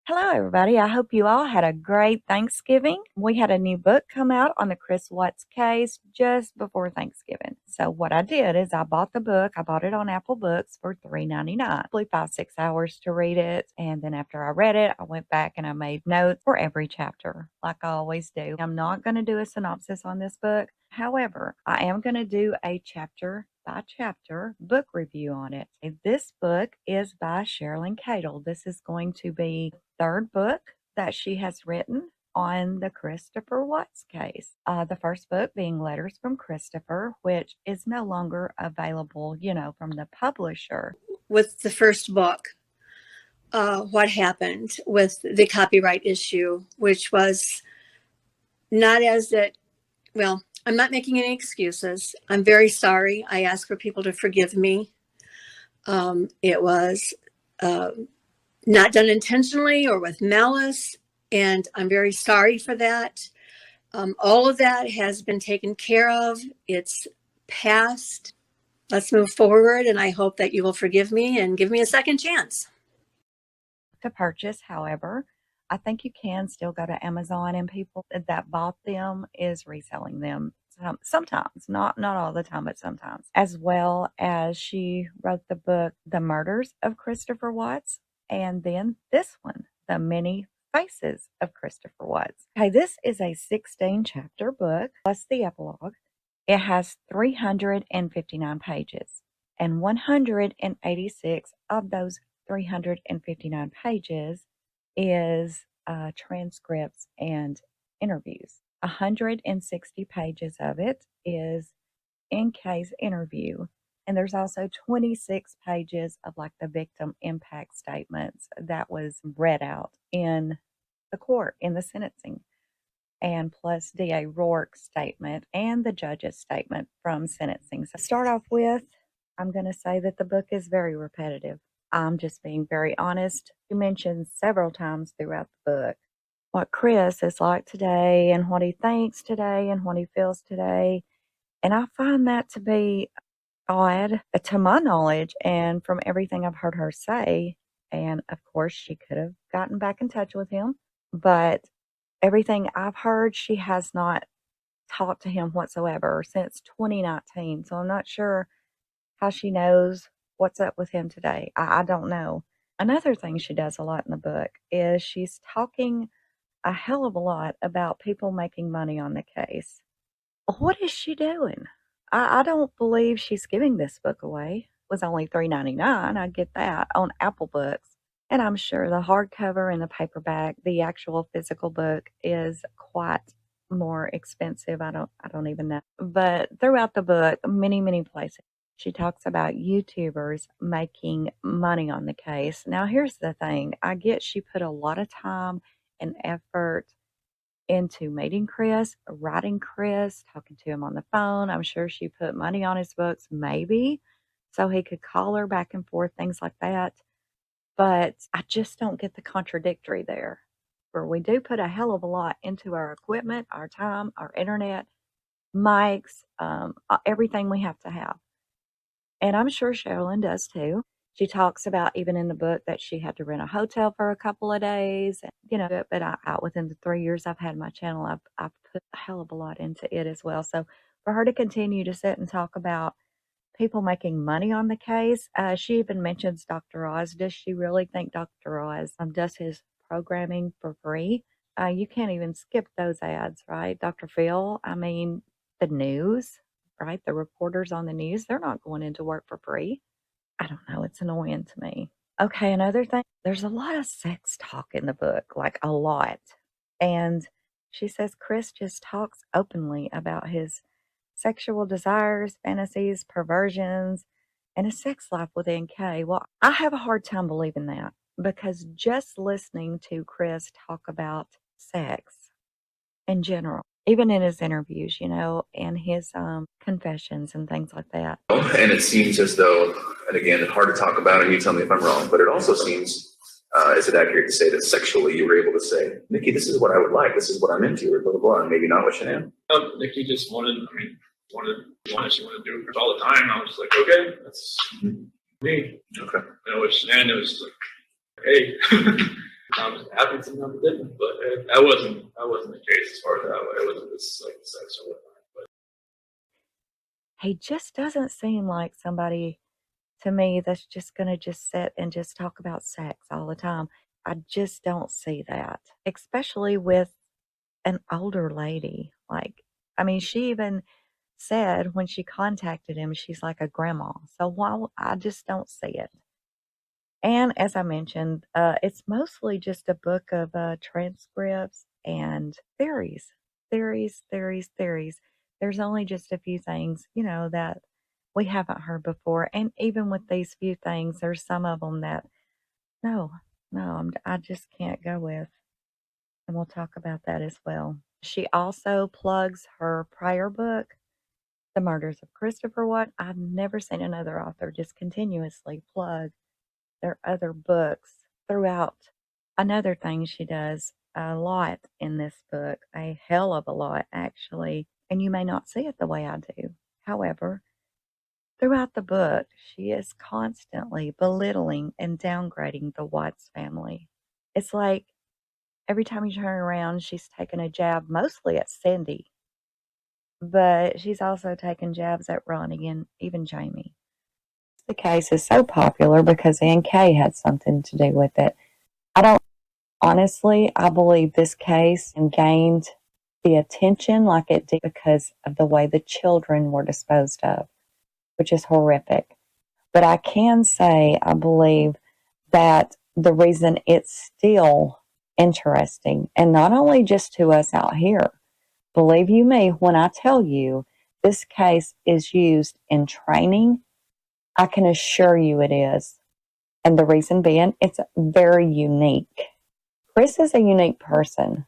Hello, everybody. I hope you all had a great Thanksgiving. We had a new book come out on the Chris Watts case just before Thanksgiving. So what I did is I bought the book. I bought it on Apple Books for $3.99. Probably 5-6 hours to read it. And then after I read it, I went back and I made notes for every chapter, like I always do. I'm not going to do a synopsis on this book. However, I am going to do a chapter by chapter book review on it. This book is by Sherilyn Cadle. This is going to be the third book that she has written on the Christopher Watts case. The first book being Letters from Christopher, which is no longer available, from the publisher. With the first book, what happened with the copyright issue, which was not as it, well, I'm not making any excuses. I'm very sorry. I ask for people to forgive me. It was not done intentionally or with malice, and I'm very sorry for that. All of that has been taken care of. It's past. Let's move forward, and I hope that you will forgive me and give me a second chance. To purchase, however, I think you can still go to Amazon, and people that bought them is reselling them sometimes, not all the time, but sometimes. As well as she wrote the book, The Murders of Christopher Watts, and then this one, The Many Faces of Christopher Watts. Okay, this is a 16-chapter book, plus the epilogue. It has 359 pages, and 186 of those 359 pages is transcripts and interviews. 160 pages of it is in-case interview, and there's also 26 pages of like the victim impact statements that was read out in the court in the sentencing, and plus DA Rourke's statement and the judge's statement from sentencing. So to start off with, I'm going to say that the book is very repetitive. I'm just being very honest. You mentioned several times throughout the book what Chris is like today and what he thinks today and what he feels today. And I find that to be odd to my knowledge and from everything I've heard her say. And of course, she could have gotten back in touch with him, but everything I've heard, she has not talked to him whatsoever since 2019. So I'm not sure how she knows what's up with him today. I don't know. Another thing she does a lot in the book is she's talking a hell of a lot about people making money on the case. What is she doing? I don't believe she's giving this book away. It was only $3.99. I get that on Apple Books. And I'm sure the hardcover and the paperback, the actual physical book, is quite more expensive. I don't even know. But throughout the book, many places, she talks about YouTubers making money on the case. Now, here's the thing. I get she put a lot of time and effort into meeting Chris, writing Chris, talking to him on the phone. I'm sure she put money on his books, maybe, so he could call her back and forth, things like that. But I just don't get the contradictory there, where we do put a hell of a lot into our equipment, our time, our internet, mics, everything we have to have. And I'm sure Sherilyn does too. She talks about even in the book that she had to rent a hotel for a couple of days, but I within the 3 years I've had my channel, I've put a hell of a lot into it as well. So for her to continue to sit and talk about people making money on the case, she even mentions Dr. Oz. Does she really think Dr. Oz does his programming for free? You can't even skip those ads, right? Dr. Phil, the news, right? The reporters on the news, they're not going into work for free. I don't know. It's annoying to me. Okay, another thing, there's a lot of sex talk in the book, like a lot. And she says Chris just talks openly about his sexual desires, fantasies, perversions, and his sex life with NK. Well, I have a hard time believing that, because just listening to Chris talk about sex in general, even in his interviews, and his confessions and things like that. And it seems as though, and again, it's hard to talk about, and you tell me if I'm wrong, but it also seems, is it accurate to say that sexually you were able to say, Nikki, this is what I would like, this is what I'm into, or blah, blah, blah, and maybe not what Shanann? Nikki just wanted she wanted to do it all the time. I was like, okay, that's me. Okay. With Shanann, it was like, hey, Sometimes it happened, sometimes it didn't. But that wasn't the case as far as that way. It wasn't just like sex or whatnot. But He just doesn't seem like somebody to me that's just going to just sit and just talk about sex all the time. I just don't see that, especially with an older lady. Like, I mean, she even said when she contacted him, she's like a grandma. So while I just don't see it. And as I mentioned, it's mostly just a book of transcripts and theories, theories. There's only just a few things, that we haven't heard before. And even with these few things, there's some of them that, no, I just can't go with. And we'll talk about that as well. She also plugs her prior book, The Murders of Christopher Watt. I've never seen another author just continuously plug their other books throughout. Another thing she does a lot in this book, a hell of a lot actually, and you may not see it the way I do. However, throughout the book, she is constantly belittling and downgrading the Watts family. It's like every time you turn around, she's taking a jab mostly at Cindy, but she's also taking jabs at Ronnie and even Jamie. The case is so popular because Ann Kay had something to do with it. I believe this case gained the attention like it did because of the way the children were disposed of, which is horrific. But I can say I believe that the reason it's still interesting, and not only just to us out here, believe you me when I tell you this case is used in training, I can assure you it is. And the reason being, it's very unique. Chris is a unique person.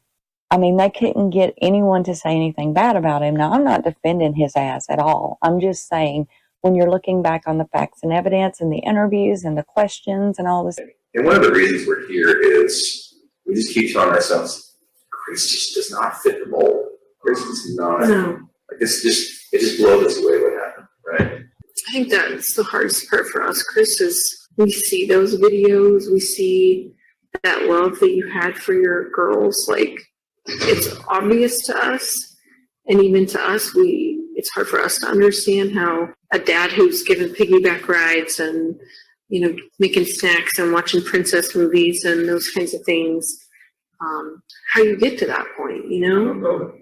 I mean, they couldn't get anyone to say anything bad about him. Now, I'm not defending his ass at all. I'm just saying, when you're looking back on the facts and evidence and the interviews and the questions and all this. And one of the reasons we're here is we just keep telling ourselves, Chris just does not fit the mold. Chris is not. No. Like it just blows us away what happened, right? I think that's the hardest part for us, Chris, is we see those videos, we see that love that you had for your girls. Like, it's obvious to us, and even to us, it's hard for us to understand how a dad who's given piggyback rides and, making snacks and watching princess movies and those kinds of things, how you get to that point, I don't know.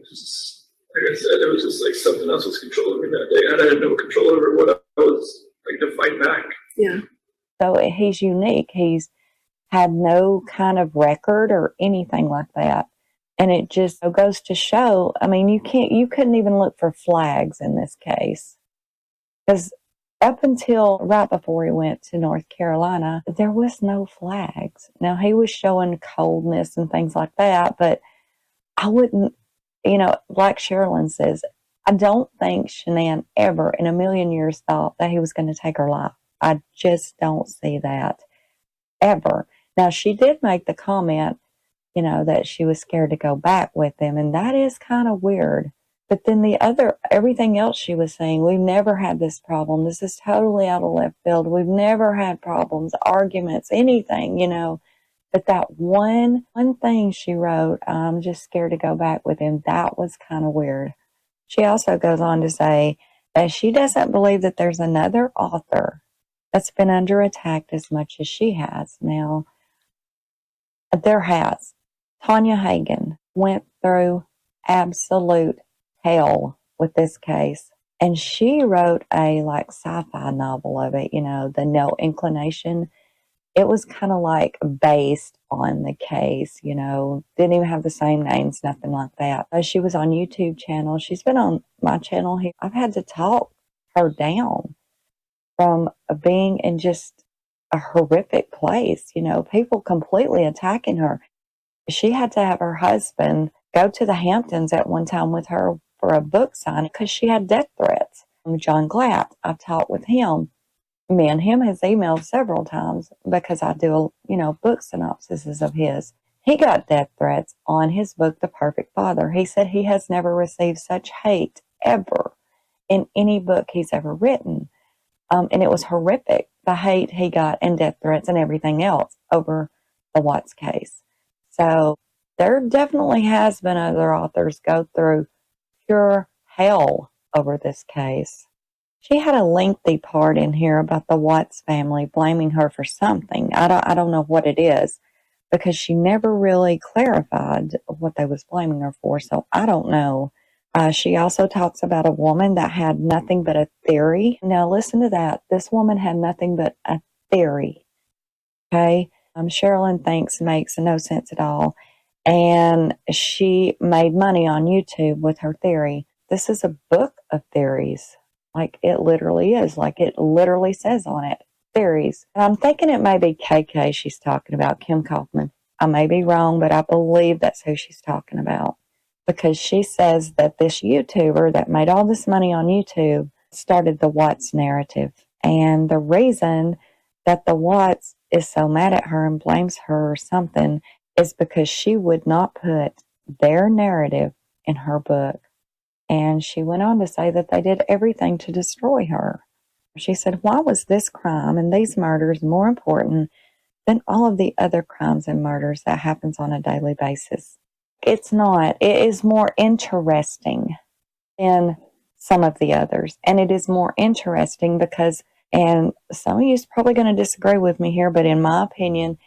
Like I said, it was just like something else was controlling me that day. And I had no control over what I was like to fight back. Yeah. So he's unique. He's had no kind of record or anything like that. And it just goes to show, I mean, you couldn't even look for flags in this case. Because up until right before he went to North Carolina, there was no flags. Now, he was showing coldness and things like that, but I wouldn't, like Sherilyn says, I don't think Shanann ever in a million years thought that he was going to take her life. I just don't see that ever. Now, she did make the comment, that she was scared to go back with him, and that is kind of weird. But then everything else she was saying, we've never had this problem. This is totally out of left field. We've never had problems, arguments, anything, But that one thing she wrote, I'm just scared to go back with him, that was kind of weird. She also goes on to say that she doesn't believe that there's another author that's been under attack as much as she has. Now, there has. Tanya Hagen went through absolute hell with this case. And she wrote a sci-fi novel of it, The No Inclination. It was kind of based on the case, didn't even have the same names, nothing like that. She was on YouTube channel. She's been on my channel here. I've had to talk her down from being in just a horrific place, people completely attacking her. She had to have her husband go to the Hamptons at one time with her for a book signing because she had death threats. John Glatt, I've talked with him. Me and him has emailed several times because I do, book synopsises of his. He got death threats on his book, The Perfect Father. He said he has never received such hate ever in any book he's ever written. And it was horrific, the hate he got and death threats and everything else over the Watts case. So there definitely has been other authors go through pure hell over this case. She had a lengthy part in here about the Watts family blaming her for something. I don't know what it is, because she never really clarified what they was blaming her for, so I don't know. She also talks about a woman that had nothing but a theory. Now listen to that. This woman had nothing but a theory. Okay? Sherilyn thinks makes no sense at all. And she made money on YouTube with her theory. This is a book of theories. Like it literally is. Like it literally says on it, theories. And I'm thinking it may be KK she's talking about, Kim Kaufman. I may be wrong, but I believe that's who she's talking about. Because she says that this YouTuber that made all this money on YouTube started the Watts narrative. And the reason that the Watts is so mad at her and blames her or something is because she would not put their narrative in her book. And she went on to say that they did everything to destroy her. She said, why was this crime and these murders more important than all of the other crimes and murders that happens on a daily basis? It's not. It is more interesting than some of the others. And it is more interesting because, and some of you is probably going to disagree with me here, but in my opinion,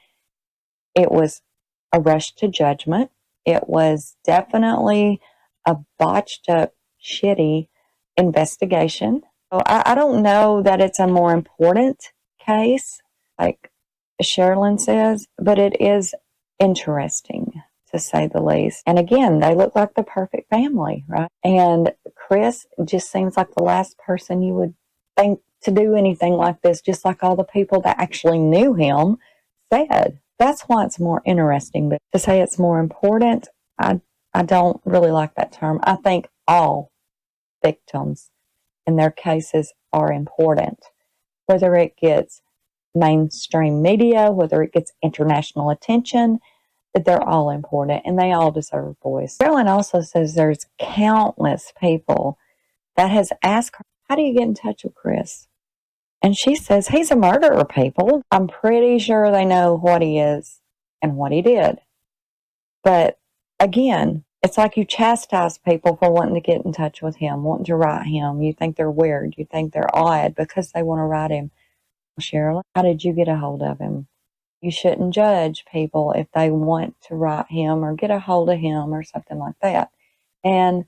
it was a rush to judgment. It was definitely a botched up, shitty investigation. So I don't know that it's a more important case, like Sherilyn says, but it is interesting to say the least. And again, they look like the perfect family, right? And Chris just seems like the last person you would think to do anything like this, just like all the people that actually knew him said. That's why it's more interesting. But to say it's more important, I don't really like that term. I think all victims and their cases are important. Whether it gets mainstream media, whether it gets international attention, they're all important and they all deserve a voice. Carolyn also says there's countless people that has asked her, how do you get in touch with Chris? And she says, he's a murderer, people. I'm pretty sure they know what he is and what he did. But again, it's like you chastise people for wanting to get in touch with him, wanting to write him. You think they're weird. You think they're odd because they want to write him. Cheryl, how did you get a hold of him? You shouldn't judge people if they want to write him or get a hold of him or something like that. And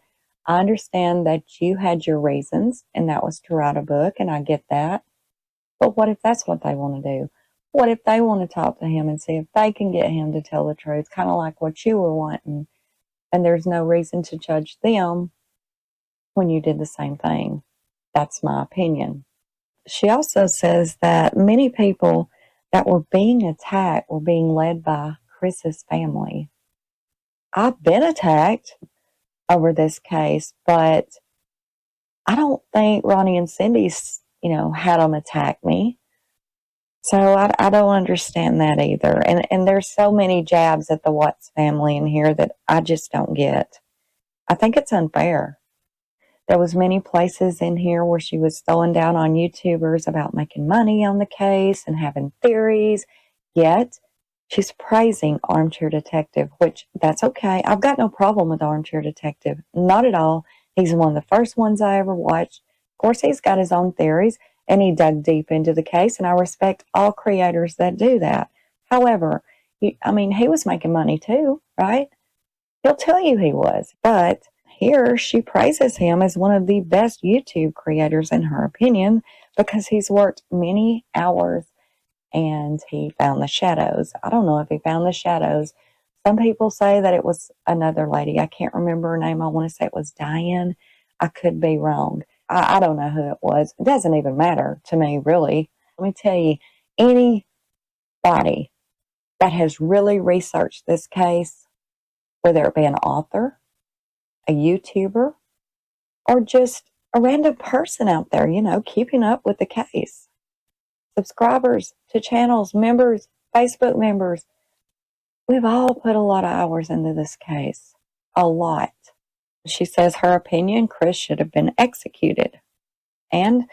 I understand that you had your reasons, and that was to write a book, and I get that. But what if that's what they want to do? What if they want to talk to him and see if they can get him to tell the truth, kind of like what you were wanting? And there's no reason to judge them when you did the same thing. That's my opinion. She also says that many people that were being attacked were being led by Chris's family. I've been attacked over this case, but I don't think Ronnie and Cindy's, had them attack me. So I don't understand that either. And there's so many jabs at the Watts family in here that I just don't get. I think it's unfair. There was many places in here where she was throwing down on YouTubers about making money on the case and having theories. Yet she's praising Armchair Detective, which that's okay. I've got no problem with Armchair Detective. Not at all. He's one of the first ones I ever watched. Of course, he's got his own theories, and he dug deep into the case, and I respect all creators that do that. However, he was making money too, right? He'll tell you he was. But here she praises him as one of the best YouTube creators in her opinion because he's worked many hours and he found the shadows. I don't know if he found the shadows. Some people say that it was another lady. I can't remember her name. I want to say it was Diane. I could be wrong. I don't know who it was. It doesn't even matter to me, really. Let me tell you, anybody that has really researched this case, whether it be an author, a YouTuber, or just a random person out there, keeping up with the case. Subscribers to channels, members, Facebook members. We've all put a lot of hours into this case. A lot. She says her opinion, Chris should have been executed. And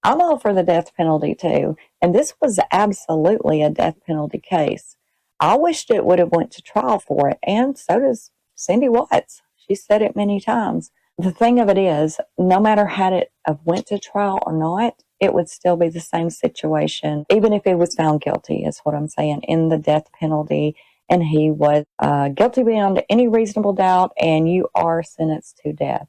I'm all for the death penalty too. And this was absolutely a death penalty case. I wished it would have went to trial for it, and so does Cindy Watts. She said it many times. The thing of it is, no matter had it have went to trial or not, it would still be the same situation, even if he was found guilty, is what I'm saying, in the death penalty, and he was guilty beyond any reasonable doubt, and you are sentenced to death.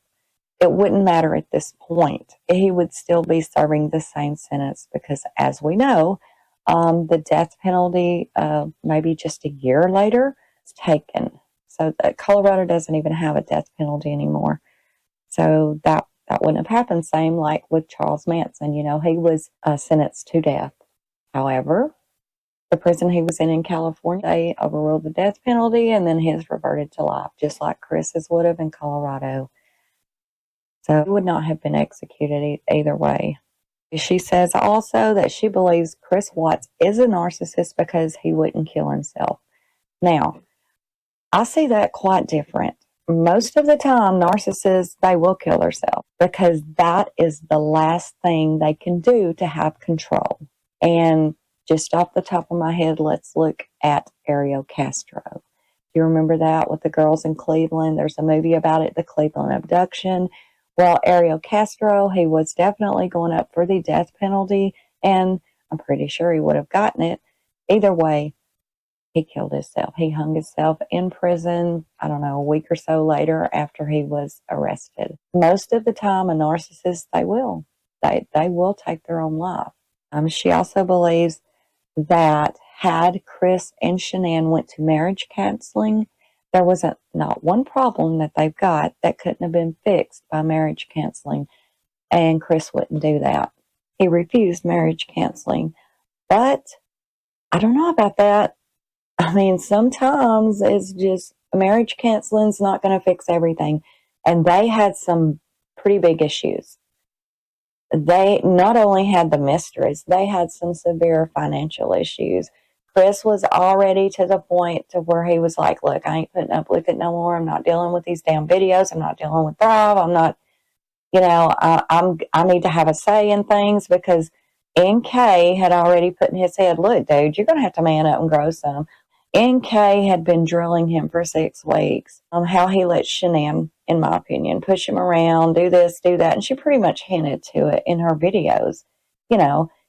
It wouldn't matter at this point. He would still be serving the same sentence because, as we know, the death penalty, maybe just a year later, is taken. So Colorado doesn't even have a death penalty anymore. So that wouldn't have happened. Same like with Charles Manson. You know, he was sentenced to death. However, the prison he was in California, they overruled the death penalty, and then his reverted to life, just like Chris's would have in Colorado. So he would not have been executed either way. She says also that she believes Chris Watts is a narcissist because he wouldn't kill himself. Now, I see that quite different. Most of the time, narcissists, they will kill themselves because that is the last thing they can do to have control. And just off the top of my head, let's look at Ariel Castro. Do you remember that with the girls in Cleveland? There's a movie about it, the Cleveland abduction. Well, Ariel Castro, he was definitely going up for the death penalty, and I'm pretty sure he would have gotten it. Either way, he killed himself. He hung himself in prison, I don't know, a week or so later after he was arrested. Most of the time, a narcissist, they will. They will take their own life. She also believes that had Chris and Shanann went to marriage counseling, there was not one problem that they've got that couldn't have been fixed by marriage counseling, and Chris wouldn't do that. He refused marriage counseling. But I don't know about that. I mean, sometimes it's just marriage counseling's not going to fix everything. And they had some pretty big issues. They not only had the mysteries, they had some severe financial issues. Chris was already to the point to where he was like, look, I ain't putting up with it no more. I'm not dealing with these damn videos. I'm not dealing with Thrive. I'm not, I need to have a say in things because NK had already put in his head, look, dude, you're going to have to man up and grow some. NK had been drilling him for 6 weeks on how he let Shanann, in my opinion, push him around, do this, do that. And she pretty much hinted to it in her videos.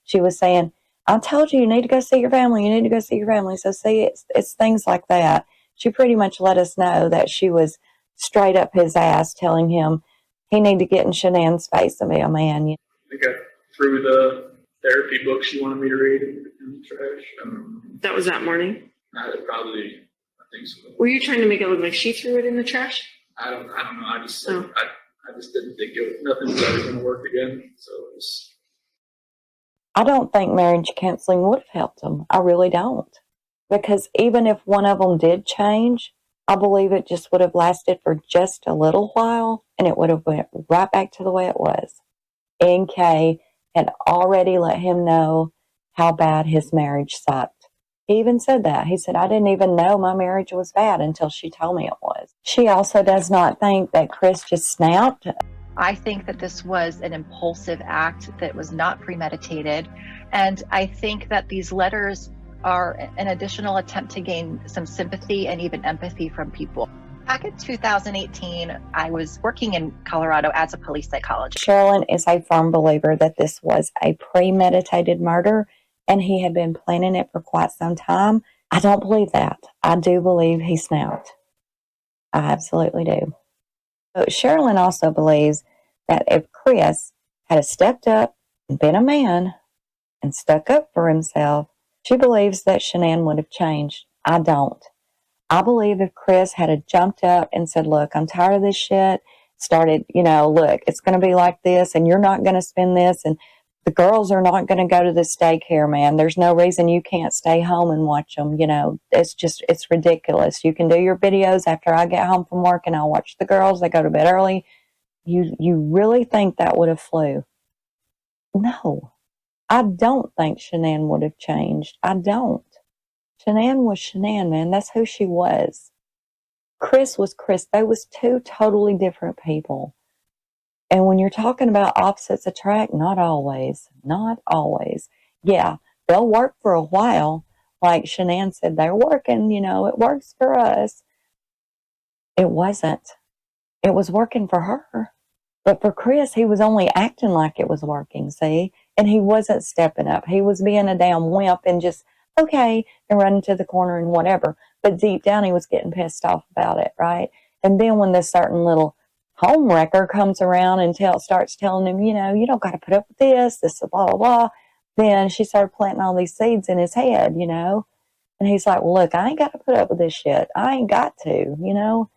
She was saying, I told you need to go see your family. You need to go see your family. So see, it's things like that. She pretty much let us know that she was straight up his ass telling him he need to get in Shanann's face and be a man. I think I threw the therapy books you wanted me to read in the trash. That was that morning. I think so. Were you trying to make it look like she threw it in the trash? I don't know. I just didn't think nothing was ever going to work again. So it was. I don't think marriage counseling would have helped them. I really don't. Because even if one of them did change, I believe it just would have lasted for just a little while and it would have went right back to the way it was. NK had already let him know how bad his marriage sucked. He even said that. He said, I didn't even know my marriage was bad until she told me it was. She also does not think that Chris just snapped. I think that this was an impulsive act that was not premeditated. And I think that these letters are an additional attempt to gain some sympathy and even empathy from people. Back in 2018, I was working in Colorado as a police psychologist. Sherilyn is a firm believer that this was a premeditated murder and he had been planning it for quite some time. I don't believe that. I do believe he snapped. I absolutely do. So Sherilyn also believes that if Chris had stepped up and been a man and stuck up for himself, she believes that Shanann would have changed. I don't. I believe if Chris had jumped up and said, look, I'm tired of this shit, started, look, it's going to be like this and you're not going to spend this and the girls are not going to go to this daycare, man. There's no reason you can't stay home and watch them. It's ridiculous. You can do your videos after I get home from work and I'll watch the girls. They go to bed early. You really think that would have flew? No, I don't think Shanann would have changed. I don't. Shanann was Shanann, man. That's who she was. Chris was Chris. They was two totally different people. And when you're talking about opposites attract, not always. Not always. Yeah, they'll work for a while, like Shanann said, they're working, it works for us. It wasn't. It was working for her. But for Chris, he was only acting like it was working, see? And he wasn't stepping up. He was being a damn wimp and just, okay, and running to the corner and whatever. But deep down, he was getting pissed off about it, right? And then when this certain little home wrecker comes around and starts telling him, you don't got to put up with this is blah, blah, blah, then she started planting all these seeds in his head, And he's like, well, look, I ain't got to put up with this shit. I ain't got to.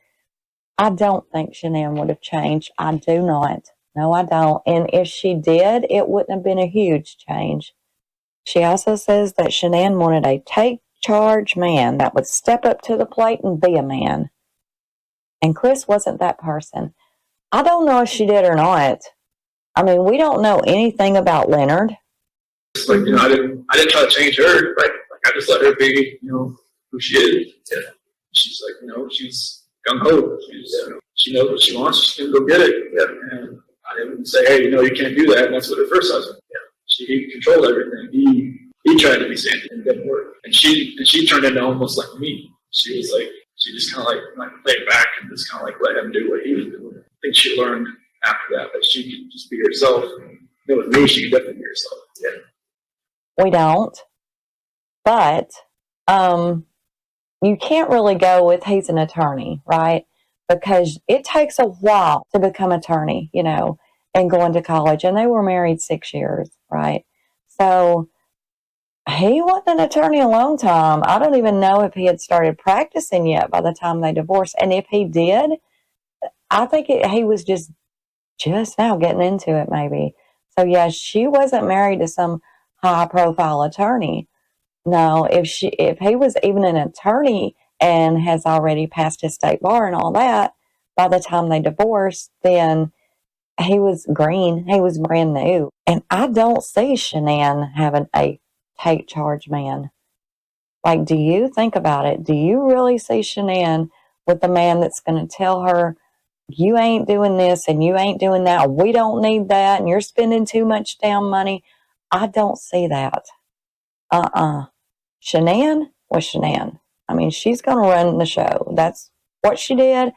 I don't think Shanann would have changed. I do not. No, I don't. And if she did, it wouldn't have been a huge change. She also says that Shanann wanted a take-charge man that would step up to the plate and be a man. And Chris wasn't that person. I don't know if she did or not. I mean, we don't know anything about Leonard. It's like, I didn't try to change her, right? Like, I just let her be, who she is. Yeah. She's like, she's gung-ho. She knows what she wants. She can go get it. Yeah. And I didn't say, hey, you can't do that. And that's what her first husband. Yeah. He controlled everything. He tried to be Sandy and it didn't work. And she turned into almost like me. She was like, she just kind of like played back and just kind of like let him do what he was doing. I think she learned after that she could just be herself. And with me, she could definitely be herself. Yeah. We don't. But you can't really go with he's an attorney, right? Because it takes a while to become attorney, and going to college. And they were married 6 years, right? So he wasn't an attorney a long time. I don't even know if he had started practicing yet by the time they divorced. And if he did, I think he was just now getting into it, maybe. So yeah, she wasn't married to some high-profile attorney. No, if he was even an attorney and has already passed his state bar and all that, by the time they divorced, then he was green. He was brand new. And I don't see Shanann having a take charge man. Like, do you think about it? Do you really see Shanann with a man that's going to tell her, you ain't doing this and you ain't doing that. We don't need that. And you're spending too much damn money. I don't see that. Shanann was Shanann. I mean, she's going to run the show. That's what she did.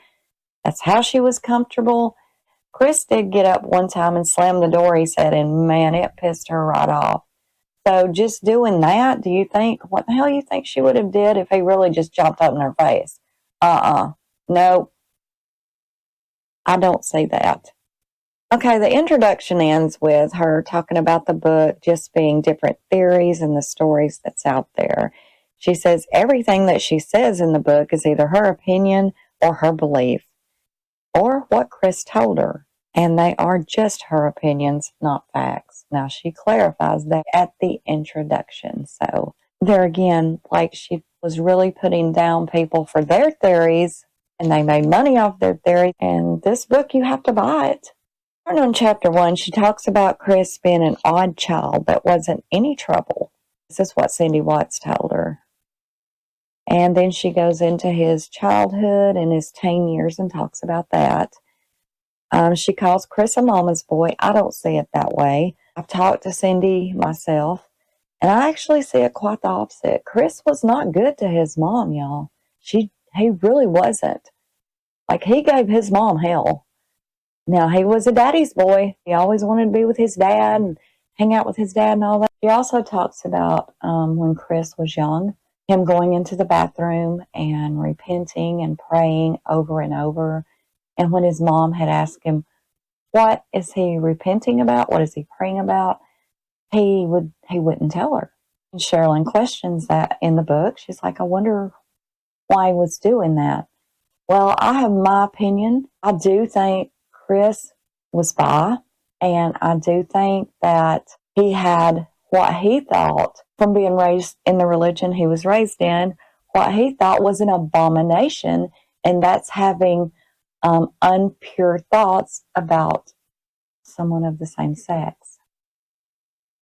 That's how she was comfortable. Chris did get up one time and slam the door, he said, and man, it pissed her right off. So just doing that, what the hell you think she would have did if he really just jumped up in her face? No, I don't see that. Okay, the introduction ends with her talking about the book just being different theories and the stories that's out there. She says everything that she says in the book is either her opinion or her belief or what Chris told her. And they are just her opinions, not facts. Now, she clarifies that at the introduction. So there again, like she was really putting down people for their theories and they made money off their theories. And this book, you have to buy it. On chapter 1, she talks about Chris being an odd child that wasn't any trouble. This is what Cindy Watts told her. And then she goes into his childhood and his teen years and talks about that. She calls Chris a mama's boy. I don't see it that way. I've talked to Cindy myself, and I actually see it quite the opposite. Chris was not good to his mom, y'all. He really wasn't. Like, he gave his mom hell. Now, he was a daddy's boy. He always wanted to be with his dad and hang out with his dad and all that. She also talks about when Chris was young, him going into the bathroom and repenting and praying over and over. And when his mom had asked him, what is he repenting about? What is he praying about? He wouldn't tell her. And Sherilyn questions that in the book. She's like, I wonder why he was doing that. Well, I have my opinion. I do think Chris was bi, and I do think that he had what he thought from being raised in the religion he was raised in, what he thought was an abomination, and that's having unpure thoughts about someone of the same sex.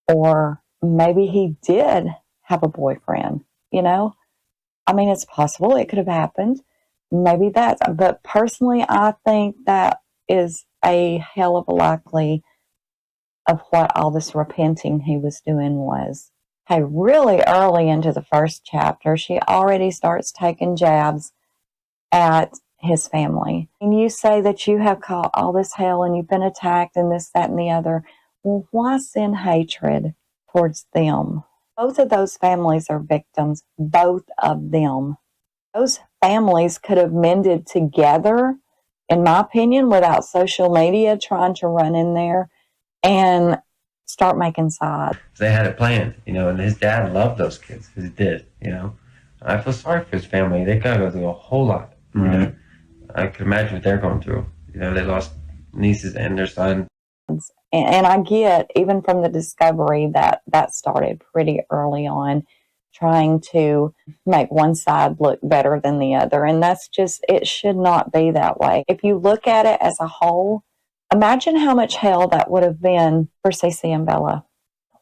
Or maybe he did have a boyfriend, I mean, it's possible it could have happened. Maybe that's, but personally, I think that is a hell of a likely of what all this repenting he was doing was. Okay, really early into the first chapter, she already starts taking jabs at his family. And you say that you have caught all this hell and you've been attacked and this, that, and the other. Well, why send hatred towards them? Both of those families are victims, both of them. Those families could have mended together, in my opinion, without social media trying to run in there and start making sides. They had it planned, and his dad loved those kids. He did, I feel sorry for his family. They gotta go through a whole lot. Right. I could imagine what they're going through. They lost nieces and their son. And I get, even from the discovery, that started pretty early on, trying to make one side look better than the other. And that's just, it should not be that way. If you look at it as a whole, imagine how much hell that would have been for Cece and Bella.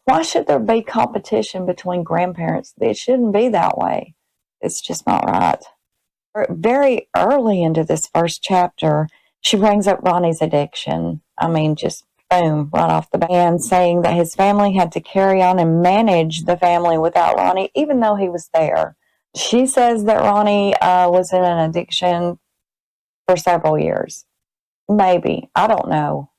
Why should there be competition between grandparents? It shouldn't be that way. It's just not right. Very early into this first chapter, she brings up Ronnie's addiction. I mean, just boom, right off the bat, and saying that his family had to carry on and manage the family without Ronnie, even though he was there. She says that Ronnie was in an addiction for several years. Maybe. I don't know.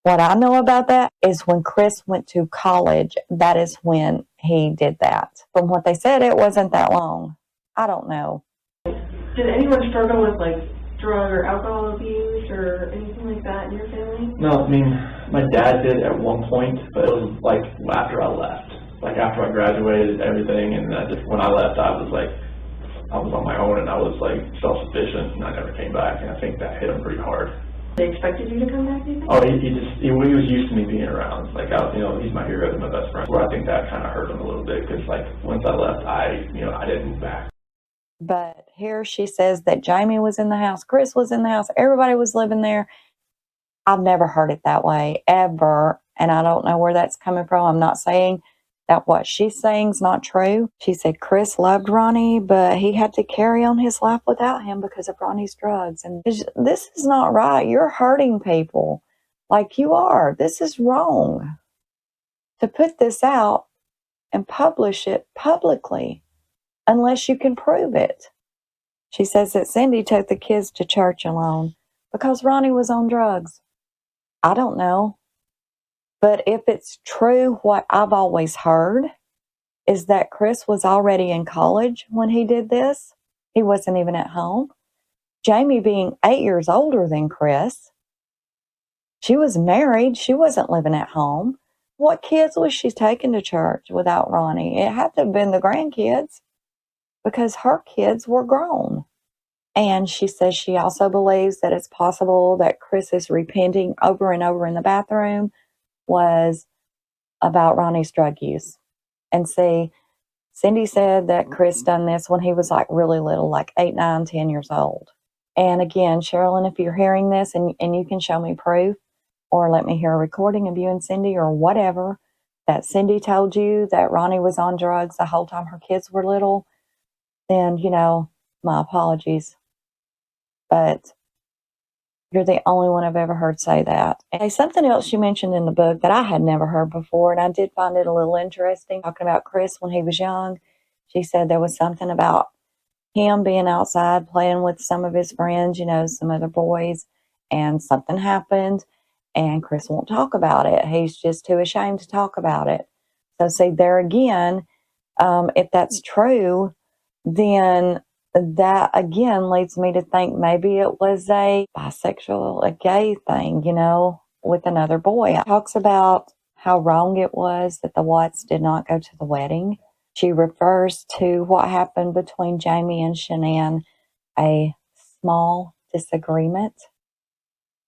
What I know about that is when Chris went to college, that is when he did that. From what they said, it wasn't that long. I don't know. Did anyone struggle with drug or alcohol abuse or anything like that in your family? No, I mean, my dad did at one point, but it was after I left. After I graduated, everything, and when I left, I was on my own and I was self-sufficient, and I never came back, and I think that hit him pretty hard. They expected you to come back, do you think? Oh, he was used to me being around. He's my hero, he's my best friend. Where I think that kind of hurt him a little bit, because once I left, I didn't move back. But here she says that Jamie was in the house, Chris was in the house, everybody was living there. I've never heard it that way, ever. And I don't know where that's coming from. I'm not saying that what she's saying is not true. She said Chris loved Ronnie, but he had to carry on his life without him because of Ronnie's drugs. And this is not right. You're hurting people like you are. This is wrong. To put this out and publish it publicly, unless you can prove it. She says that Cindy took the kids to church alone because Ronnie was on drugs. I don't know. But if it's true, what I've always heard is that Chris was already in college when he did this. He wasn't even at home. Jamie being 8 years older than Chris. She was married. She wasn't living at home. What kids was she taking to church without Ronnie? It had to have been the grandkids, because her kids were grown. And she says she also believes that it's possible that Chris's repenting over and over in the bathroom was about Ronnie's drug use. And see, Cindy said that Chris done this when he was really little, 8, 9, 10 years old. And again, Sherilyn, if you're hearing this and you can show me proof, or let me hear a recording of you and Cindy or whatever, that Cindy told you that Ronnie was on drugs the whole time her kids were little, then, my apologies. But you're the only one I've ever heard say that. And something else you mentioned in the book that I had never heard before, and I did find it a little interesting, talking about Chris when he was young. She said there was something about him being outside playing with some of his friends, some other boys, and something happened, and Chris won't talk about it. He's just too ashamed to talk about it. So see, there again, if that's true, then that again leads me to think maybe it was a bisexual, a gay thing, with another boy. It talks about how wrong it was that the Watts did not go to the wedding. She refers to what happened between Jamie and Shanann, a small disagreement.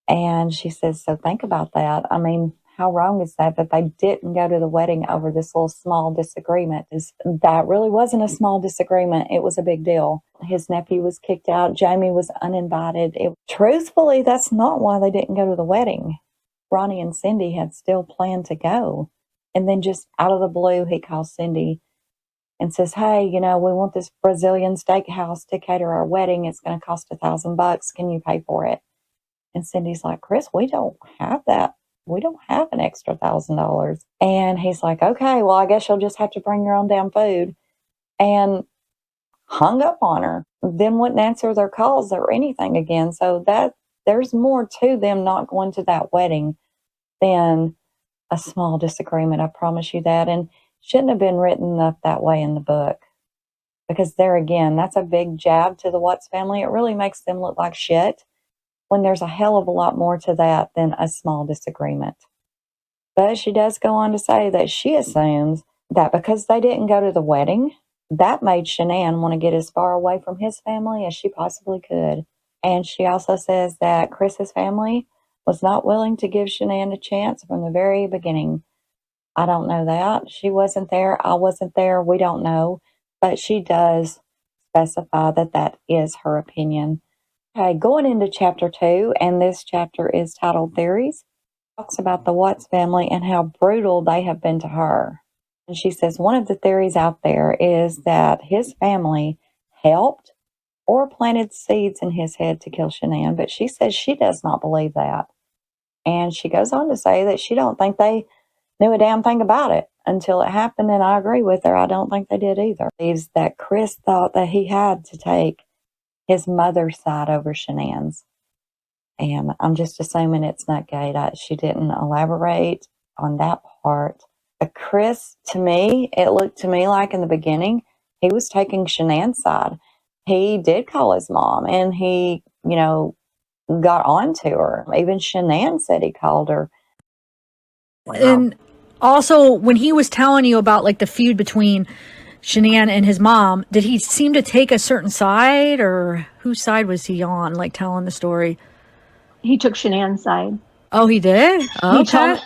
And she says, so think about that. I mean, how wrong is that they didn't go to the wedding over this little small disagreement? That really wasn't a small disagreement. It was a big deal. His nephew was kicked out. Jamie was uninvited. Truthfully, that's not why they didn't go to the wedding. Ronnie and Cindy had still planned to go. And then just out of the blue, he calls Cindy and says, hey, we want this Brazilian steakhouse to cater our wedding. It's going to cost $1,000. Can you pay for it? And Cindy's like, Chris, we don't have that We don't have an extra $1,000. And he's like, okay, well, I guess you'll just have to bring your own damn food. And hung up on her, then wouldn't answer their calls or anything again. So that there's more to them not going to that wedding than a small disagreement. I promise you that. And shouldn't have been written up that way in the book. Because there again, that's a big jab to the Watts family. It really makes them look like shit when there's a hell of a lot more to that than a small disagreement. But she does go on to say that she assumes that because they didn't go to the wedding, that made Shanann want to get as far away from his family as she possibly could. And she also says that Chris's family was not willing to give Shanann a chance from the very beginning. I don't know that. She wasn't there. I wasn't there. We don't know. But she does specify that that is her opinion. Okay, going into chapter 2, and this chapter is titled Theories, talks about the Watts family and how brutal they have been to her. And she says one of the theories out there is that his family helped or planted seeds in his head to kill Shanann, but she says she does not believe that. And she goes on to say that she don't think they knew a damn thing about it until it happened, and I agree with her. I don't think they did either. Believes that Chris thought that he had to take his mother's side over Shanann's. And I'm just assuming it's Nutgate. She didn't elaborate on that part. But Chris, to me, it looked to me like in the beginning, he was taking Shanann's side. He did call his mom, and he, got on to her. Even Shanann said he called her. Wow. And also, when he was telling you about like the feud between Shanann and his mom, did he seem to take a certain side, or whose side was he on, like telling the story? He took Shanann's side. Oh, he did? Okay.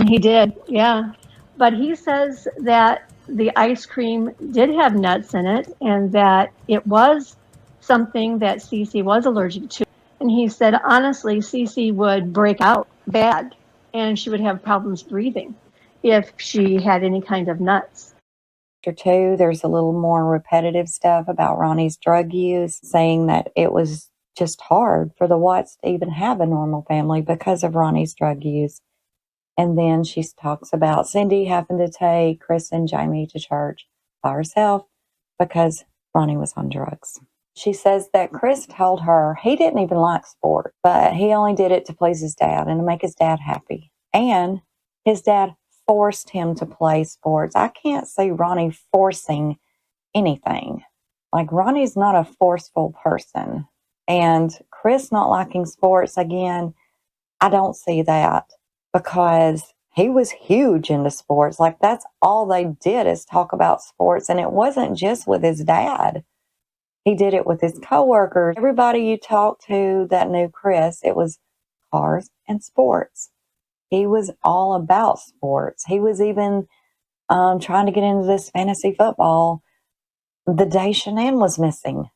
He did, yeah. But he says that the ice cream did have nuts in it and that it was something that Cece was allergic to. And he said, honestly, Cece would break out bad and she would have problems breathing if she had any kind of nuts. Chapter 2, there's a little more repetitive stuff about Ronnie's drug use, saying that it was just hard for the Watts to even have a normal family because of Ronnie's drug use. And then she talks about Cindy having to take Chris and Jamie to church by herself because Ronnie was on drugs. She says that Chris told her he didn't even like sport, but he only did it to please his dad and to make his dad happy. And his dad forced him to play sports. I can't see Ronnie forcing anything. Like, Ronnie's not a forceful person. And Chris not liking sports, again, I don't see that because he was huge into sports. Like, that's all they did is talk about sports. And it wasn't just with his dad. He did it with his coworkers. Everybody you talked to that knew Chris, it was cars and sports. He was all about sports. He was even trying to get into this fantasy football the day Shanann was missing.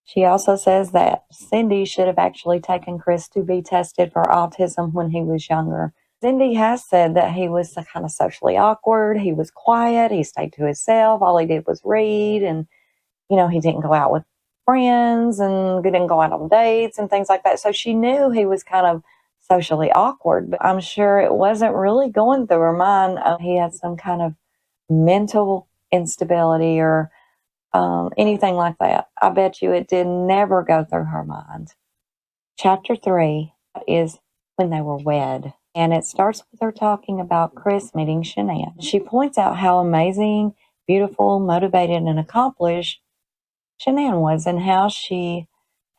She also says that Cindy should have actually taken Chris to be tested for autism when he was younger. Cindy has said that he was kind of socially awkward. He was quiet. He stayed to himself. All he did was read. And, he didn't go out with friends and didn't go out on dates and things like that. So she knew he was kind of socially awkward. But I'm sure it wasn't really going through her mind. He had some kind of mental instability or anything like that. I bet you it did never go through her mind. Chapter 3 is when they were wed. And it starts with her talking about Chris meeting Shanann. She points out how amazing, beautiful, motivated, and accomplished Shanann was and how she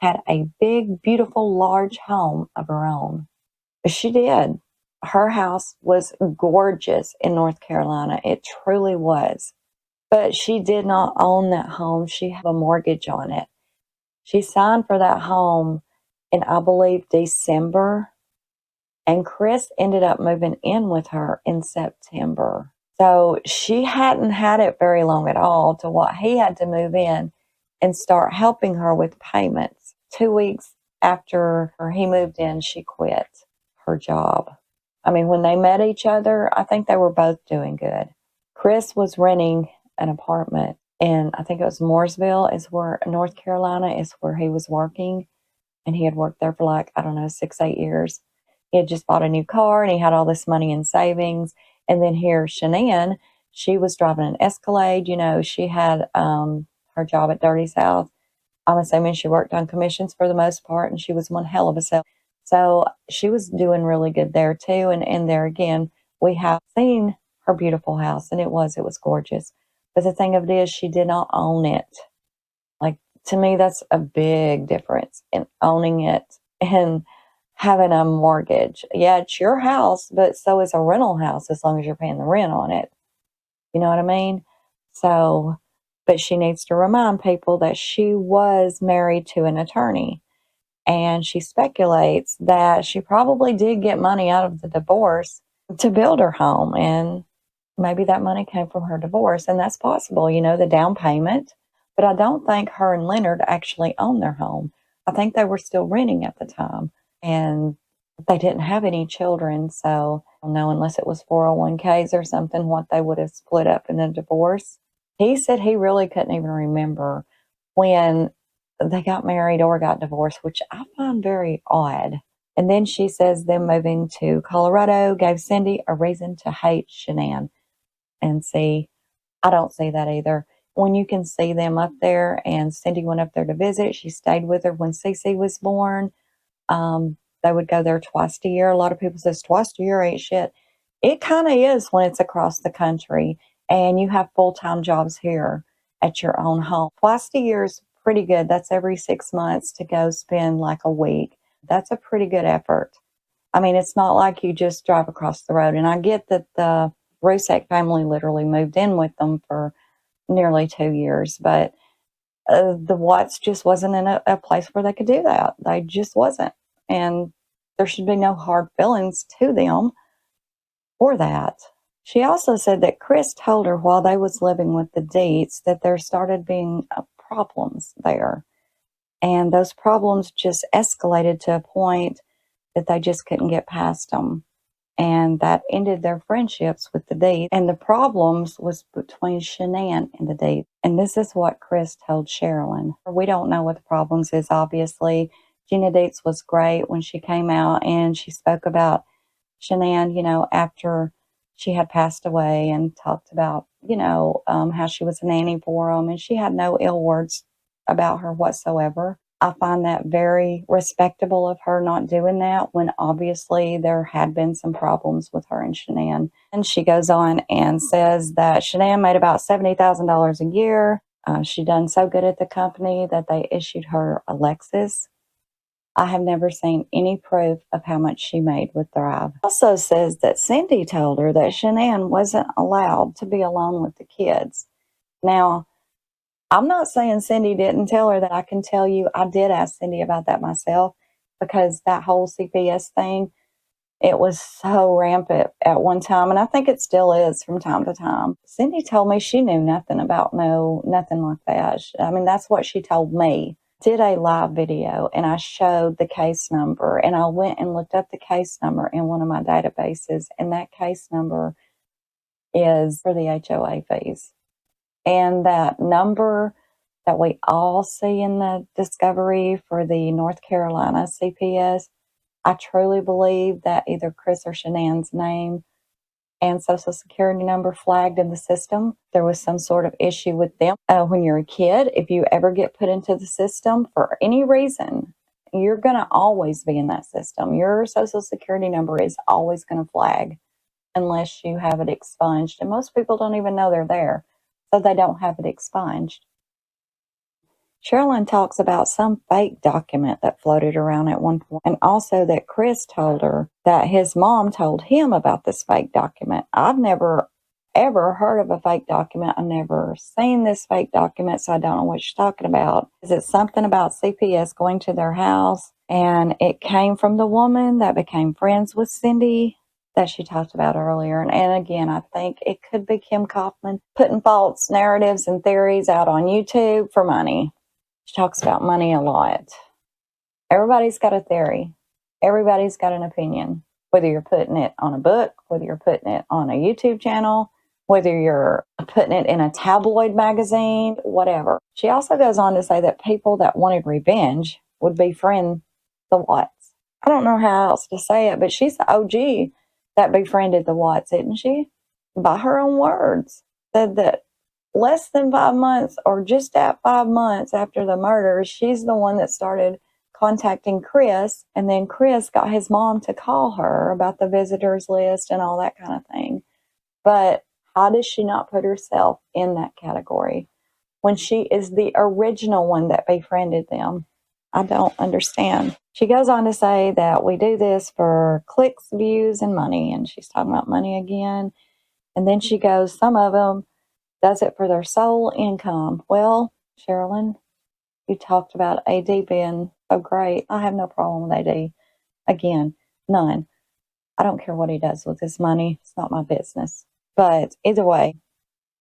had a big, beautiful, large home of her own. She did. Her house was gorgeous in North Carolina. It truly was. But she did not own that home. She had a mortgage on it. She signed for that home in, I believe, December. And Chris ended up moving in with her in September. So she hadn't had it very long at all to what he had to move in and start helping her with payments. 2 weeks after he moved in, she quit her job. I mean, when they met each other, I think they were both doing good. Chris was renting an apartment and I think it was Mooresville is where North Carolina is where he was working, and he had worked there for 6-8 years. He had just bought a new car and he had all this money in savings. And then here, Shanann, she was driving an Escalade. You know, she had her job at Dirty South. I'm assuming she worked on commissions for the most part, and she was one hell of a seller. So she was doing really good there too. And there again, we have seen her beautiful house, and it was gorgeous. But the thing of it is, she did not own it. Like, to me, that's a big difference in owning it and having a mortgage. Yeah, it's your house, but so is a rental house as long as you're paying the rent on it. You know what I mean? So, but she needs to remind people that she was married to an attorney. And she speculates that she probably did get money out of the divorce to build her home. And maybe that money came from her divorce. And that's possible, you know, the down payment. But I don't think her and Leonard actually owned their home. I think they were still renting at the time. And they didn't have any children. So I don't know, unless it was 401ks or something, what they would have split up in a divorce. He said he really couldn't even remember when they got married or got divorced, which I find very odd. And then she says them moving to Colorado gave Cindy a reason to hate Shanann. And see, I don't see that either. When you can see them up there, and Cindy went up there to visit, she stayed with her when Cece was born. They would go there twice a year. A lot of people says twice a year ain't shit. It kind of is when it's across the country and you have full-time jobs here at your own home. Twice a year is pretty good. That's every 6 months to go spend like a week. That's a pretty good effort. I mean, it's not like you just drive across the road. And I get that the Rusak family literally moved in with them for nearly 2 years, but the Watts just wasn't in a place where they could do that. They just wasn't. And there should be no hard feelings to them for that. She also said that Chris told her while they was living with the Deets that there started being problems there. And those problems just escalated to a point that they just couldn't get past them. And that ended their friendships with the Deets. And the problems was between Shanann and the Deets. And this is what Chris told Sherilyn. We don't know what the problems is, obviously. Gina Deets was great when she came out and she spoke about Shanann, you know, after she had passed away, and talked about, you know, how she was a nanny for them. And she had no ill words about her whatsoever. I find that very respectable of her not doing that when obviously there had been some problems with her and Shanann. And she goes on and says that Shanann made about $70,000 a year. She done so good at the company that they issued her a Lexus. I have never seen any proof of how much she made with Thrive. Also says that Cindy told her that Shanann wasn't allowed to be alone with the kids. Now, I'm not saying Cindy didn't tell her that. I can tell you I did ask Cindy about that myself, because that whole CPS thing, it was so rampant at one time, and I think it still is from time to time. Cindy told me she knew nothing about nothing like that. I mean, that's what she told me. Did a live video and I showed the case number, and I went and looked up the case number in one of my databases, and that case number is for the HOA fees. And that number that we all see in the discovery for the North Carolina CPS, I truly believe that either Chris or Shanann's name and social security number flagged in the system. There was some sort of issue with them. When you're a kid, if you ever get put into the system for any reason, you're going to always be in that system. Your social security number is always going to flag unless you have it expunged. And most people don't even know they're there, so they don't have it expunged. Sherilyn talks about some fake document that floated around at one point, and also that Chris told her that his mom told him about this fake document. I've never, ever heard of a fake document. I've never seen this fake document, so I don't know what she's talking about. Is it something about CPS going to their house, and it came from the woman that became friends with Cindy that she talked about earlier? And again, I think it could be Kim Kaufman putting false narratives and theories out on YouTube for money. She talks about money a lot. Everybody's got a theory. Everybody's got an opinion. Whether you're putting it on a book, whether you're putting it on a YouTube channel, whether you're putting it in a tabloid magazine, whatever. She also goes on to say that people that wanted revenge would befriend the Watts. I don't know how else to say it, but she's the OG that befriended the Watts, isn't she? By her own words, said that less than 5 months or just at 5 months after the murder, she's the one that started contacting Chris, and then Chris got his mom to call her about the visitors list and all that kind of thing. But how does she not put herself in that category when she is the original one that befriended them? I don't understand. She goes on to say that we do this for clicks, views, and money. And she's talking about money again. And then she goes, some of them does it for their sole income. Well, Sherilyn, you talked about AD being so great. I have no problem with AD. Again, none. I don't care what he does with his money. It's not my business. But either way,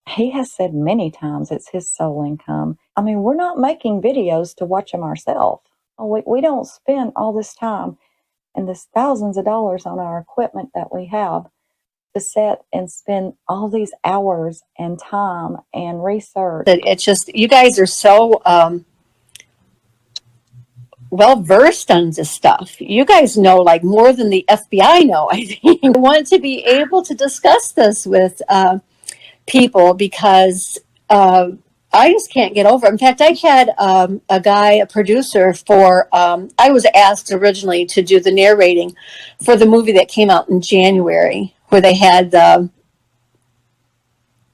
he has said many times it's his sole income. I mean, we're not making videos to watch them ourselves. We don't spend all this time and this thousands of dollars on our equipment that we have to sit and spend all these hours and time and research. It's just, you guys are so well versed on this stuff. You guys know like more than the FBI know, I think. I want to be able to discuss this with people because I just can't get over it. In fact, I had a producer for, I was asked originally to do the narrating for the movie that came out in January, where they had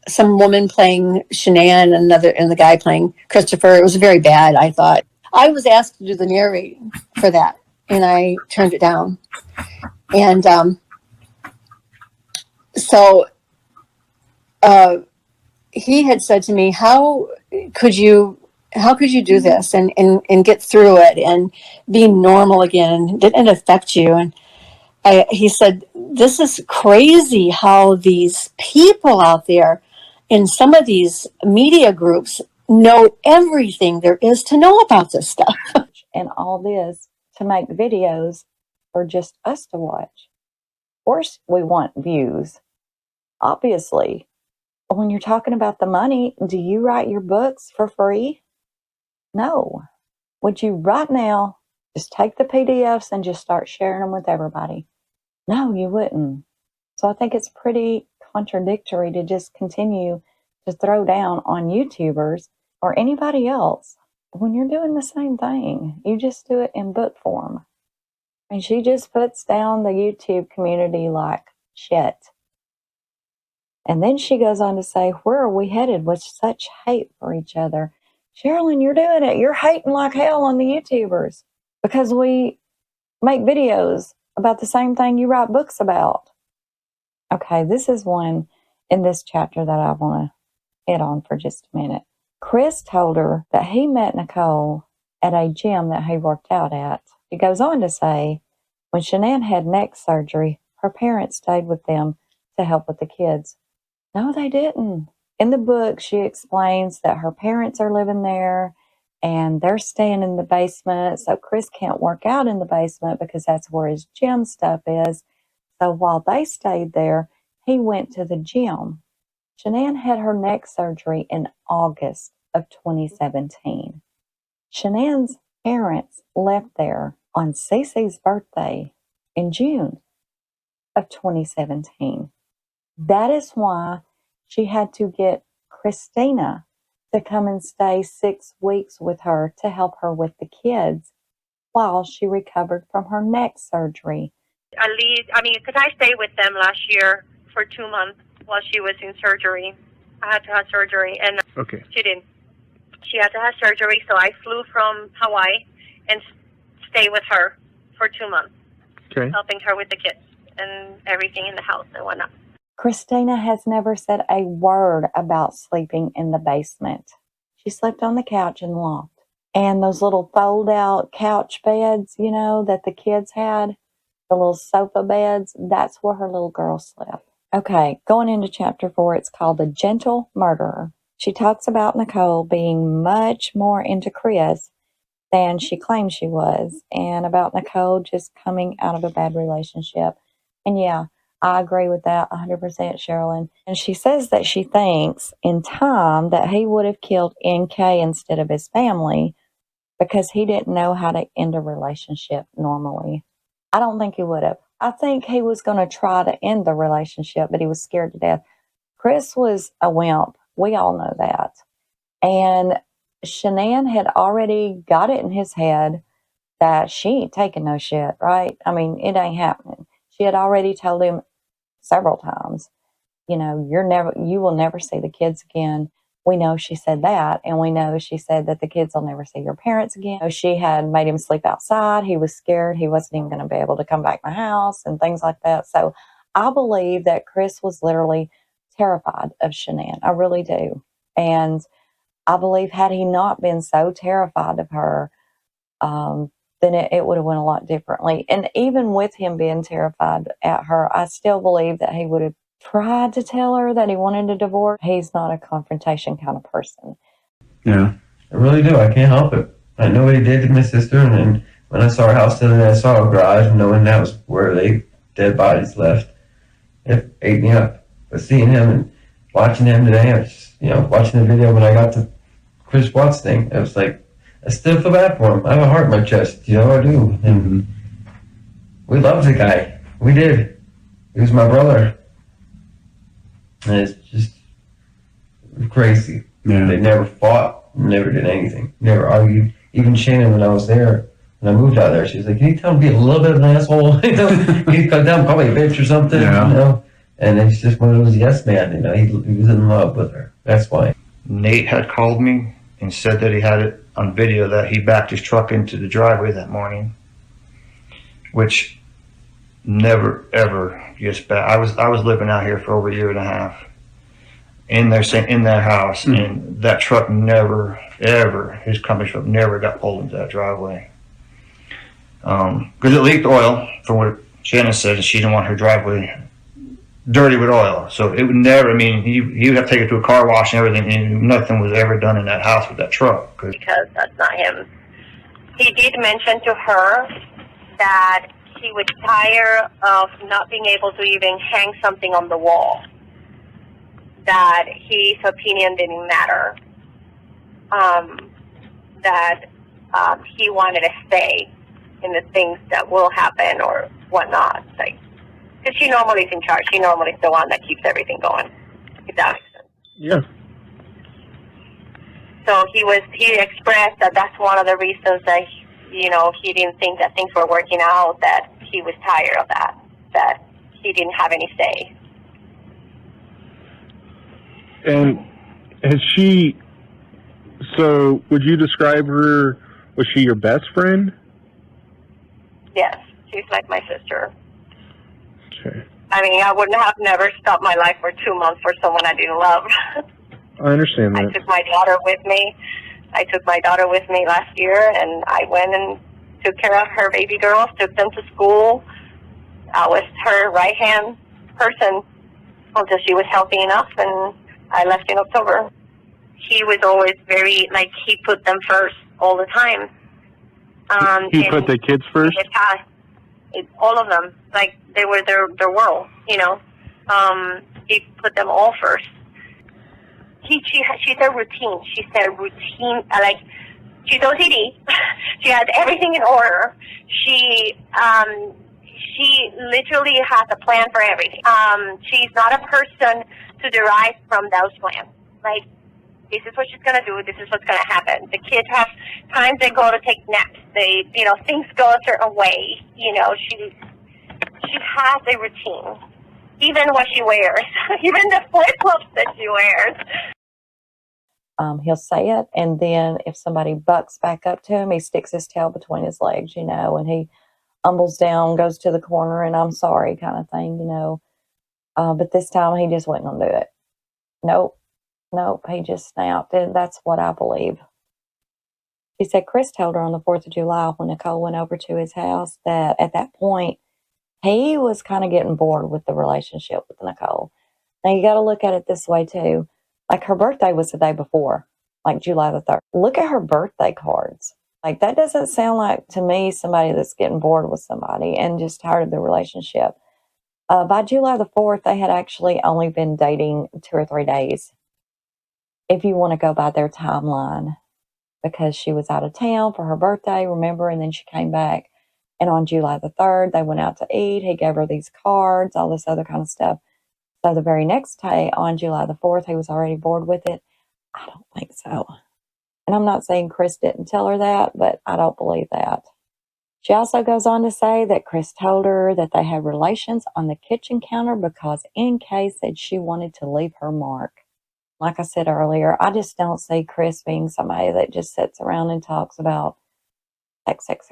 some woman playing Shanann and the guy playing Christopher. It was very bad, I thought. I was asked to do the narrating for that, and I turned it down. And so he had said to me, how could you do this and get through it and be normal again? Didn't it affect you? And he said, this is crazy how these people out there in some of these media groups know everything there is to know about this stuff. And all this to make videos for just us to watch. Of course, we want views, obviously. But when you're talking about the money, do you write your books for free? No. Would you right now just take the PDFs and just start sharing them with everybody? No, you wouldn't. So I think it's pretty contradictory to just continue to throw down on YouTubers or anybody else when you're doing the same thing. You just do it in book form. And she just puts down the YouTube community like shit. And then she goes on to say, where are we headed with such hate for each other? Sherilyn, you're doing it. You're hating like hell on the YouTubers because we make videos about the same thing you write books about. Okay, this is one in this chapter that I want to hit on for just a minute. Chris told her that he met Nicole at a gym that he worked out at. He goes on to say, when Shanann had neck surgery, her parents stayed with them to help with the kids. No, they didn't. In the book, she explains that her parents are living there and they're staying in the basement. So Chris can't work out in the basement because that's where his gym stuff is. So while they stayed there, he went to the gym. Shanann had her neck surgery in August of 2017. Shanann's parents left there on Cece's birthday in June of 2017. That is why she had to get Christina to come and stay 6 weeks with her to help her with the kids while she recovered from her neck surgery. Because I stayed with them last year for 2 months while she was in surgery. I had to have surgery, and she didn't. She had to have surgery, so I flew from Hawaii and stayed with her for 2 months, helping her with the kids and everything in the house and whatnot. Christina has never said a word about sleeping in the basement. She slept on the couch in the loft. And those little fold-out couch beds, you know, that the kids had, the little sofa beds, that's where her little girl slept. Okay, going into chapter 4, it's called The Gentle Murderer. She talks about Nicole being much more into Chris than she claimed she was, and about Nicole just coming out of a bad relationship. And yeah, I agree with that 100%, Sherilyn. And she says that she thinks in time that he would have killed NK instead of his family because he didn't know how to end a relationship normally. I don't think he would have. I think he was going to try to end the relationship, but he was scared to death. Chris was a wimp. We all know that. And Shanann had already got it in his head that she ain't taking no shit, right? I mean, it ain't happening. She had already told him several times, you know, you will never see the kids again. We know she said that, and we know she said that the kids will never see your parents again. She had made him sleep outside. He was scared he wasn't even going to be able to come back to the house and things like that. So I believe that Chris was literally terrified of Shanann. I really do. And I believe had he not been so terrified of her, then it would have went a lot differently. And even with him being terrified at her, I still believe that he would have tried to tell her that he wanted a divorce. He's not a confrontation kind of person. Yeah. I really do. I can't help it. I know what he did to my sister, and then when I saw her house the other day, I saw a garage, knowing that was where they dead bodies left. It ate me up. But seeing him and watching him today, I was just, watching the video when I got to Chris Watts thing, I was like, I still feel bad for him. I have a heart in my chest, I do. And we loved the guy. We did. He was my brother. And it's just crazy. Yeah. They never fought, never did anything, never argued. Even Shannon, when I was there, when I moved out there, she was like, can you tell him to be a little bit of an asshole? He'd come down, call me a bitch or something, And it's just one of those yes man, he was in love with her. That's why. Nate had called me and said that he had it on video that he backed his truck into the driveway that morning, which never ever gets back. I was living out here for over a year and a half in their house, and that truck never ever, his company truck never got pulled into that driveway because it leaked oil, from what Shannon said, and she didn't want her driveway dirty with oil. So it would never, he would have to take it to a car wash and everything, and nothing was ever done in that house with that truck. Because that's not him. He did mention to her that he was tired of not being able to even hang something on the wall, that his opinion didn't matter, that he wanted to stay in the things that will happen or whatnot. Because she normally is in charge. She normally is the one that keeps everything going, if that makes sense. Yeah. So he expressed that that's one of the reasons that, he didn't think that things were working out, that he was tired of that he didn't have any say. And so would you describe her, was she your best friend? Yes, she's like my sister. Okay. I wouldn't have never stopped my life for 2 months for someone I didn't love. I understand that. I took my daughter with me last year, and I went and took care of her baby girls, took them to school. I was her right-hand person until she was healthy enough, and I left in October. He was always very, he put them first all the time. He put the kids first? All of them. They were their world, He put them all first. She said routine. She said routine, she's OCD. She has everything in order. She literally has a plan for everything. She's not a person to derive from those plans. This is what she's going to do. This is what's going to happen. The kids have times they go to take naps. Things go a certain way. She has a routine. Even what she wears, even the flip-flops that she wears. He'll say it, and then if somebody bucks back up to him, he sticks his tail between his legs, and he humbles down, goes to the corner, and I'm sorry kind of thing, But this time he just wasn't going to do it. Nope, he just snapped, and that's what I believe. He said Chris told her on the 4th of July when Nicole went over to his house that at that point, he was kind of getting bored with the relationship with Nicole. Now, you got to look at it this way, too. Her birthday was the day before, July the 3rd. Look at her birthday cards. That doesn't sound like, to me, somebody that's getting bored with somebody and just tired of the relationship. By July the 4th, they had actually only been dating 2 or 3 days, if you want to go by their timeline, because she was out of town for her birthday, remember, and then she came back. And on July the 3rd, they went out to eat. He gave her these cards, all this other kind of stuff. So the very next day, on July the 4th, he was already bored with it. I don't think so. And I'm not saying Chris didn't tell her that, but I don't believe that. She also goes on to say that Chris told her that they had relations on the kitchen counter because NK said she wanted to leave her mark. Like I said earlier, I just don't see Chris being somebody that just sits around and talks about sex,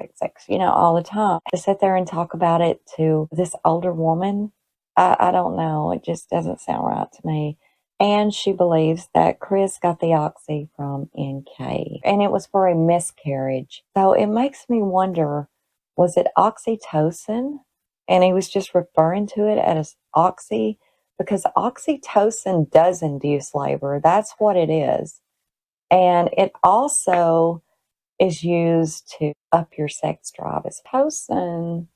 all the time. To sit there and talk about it to this older woman, I don't know. It just doesn't sound right to me. And she believes that Chris got the oxy from NK, and it was for a miscarriage. So it makes me wonder, was it oxytocin? And he was just referring to it as oxy because oxytocin does induce labor. That's what it is. And it also is used to up your sex drive. Oxytocin,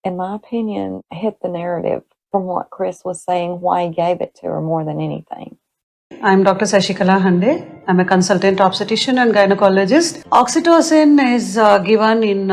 in my opinion, hit the narrative from what Chris was saying, why he gave it to her more than anything. I'm Dr. Sashikala Hande. I'm a consultant obstetrician and gynecologist. Oxytocin is given in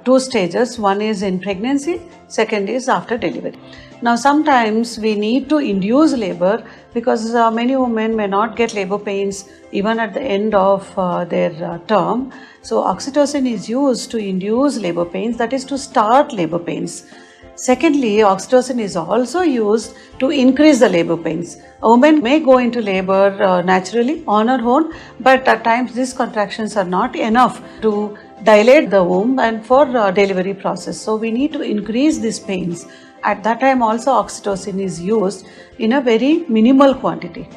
2 stages. One is in pregnancy, second is after delivery. Now, sometimes we need to induce labor because many women may not get labor pains even at the end of their term. So, oxytocin is used to induce labor pains, that is to start labor pains. Secondly, oxytocin is also used to increase the labor pains. A woman may go into labor naturally on her own, but at times these contractions are not enough to dilate the womb and for delivery process. So we need to increase these pains. At that time also oxytocin is used in a very minimal quantity.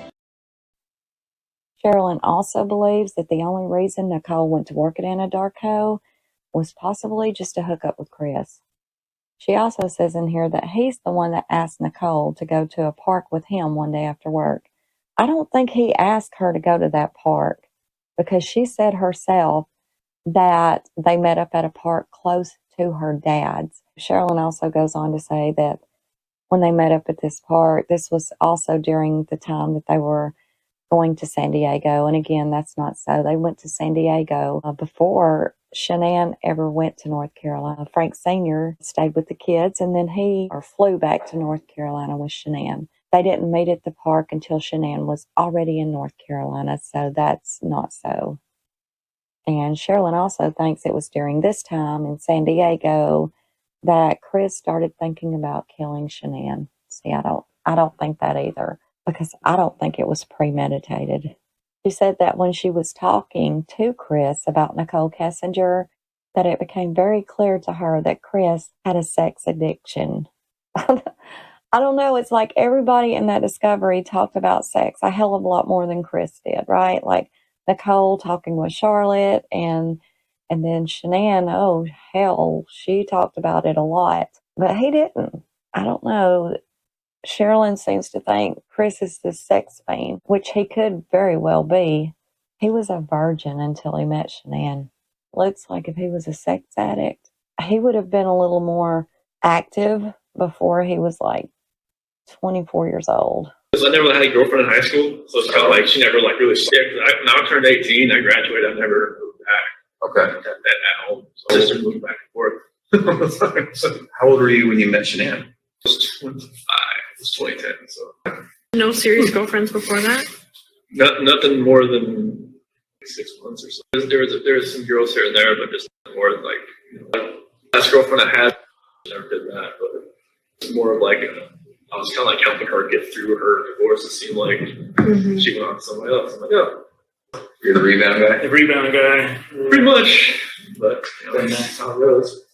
Sherilyn also believes that the only reason Nicole went to work at Anadarko was possibly just to hook up with Chris. She also says in here that he's the one that asked Nicole to go to a park with him one day after work. I don't think he asked her to go to that park because she said herself that they met up at a park close to her dad's. Sherilyn also goes on to say that when they met up at this park, this was also during the time that they were going to San Diego. And again, that's not so. They went to San Diego before Shanann ever went to North Carolina. Frank Sr. stayed with the kids and then he flew back to North Carolina with Shanann. They didn't meet at the park until Shanann was already in North Carolina, so that's not so. And Sherilyn also thinks it was during this time in San Diego that Chris started thinking about killing Shanann. See, I don't think that either, because I don't think it was premeditated. She said that when she was talking to Chris about Nicole Kessinger, that it became very clear to her that Chris had a sex addiction. I don't know. It's like everybody in that discovery talked about sex a hell of a lot more than Chris did, right? Like Nicole talking with Charlotte and then Shanann, oh hell, she talked about it a lot, but he didn't. I don't know. Sherilyn seems to think Chris is the sex fiend, which he could very well be. He was a virgin until he met Shanann. Looks like if he was a sex addict, he would have been a little more active before he was like 24 years old. Because I never had a girlfriend in high school, so it's kind of like she never like really stayed. Now I turned 18, I graduated, I never moved back. Okay. At home, so I just moved back and forth. So how old were you when you met Shanann? I was 25. It was 2010. So No serious girlfriends before that? nothing more than 6 months or so. There was some girls here and there, but just more than like last girlfriend I had, never did that. But it's more of like I was kind of like helping her get through her divorce. It seemed like she went on to somebody else. I'm like, oh, You're the rebound guy? the rebound guy, pretty much. But that's how it goes.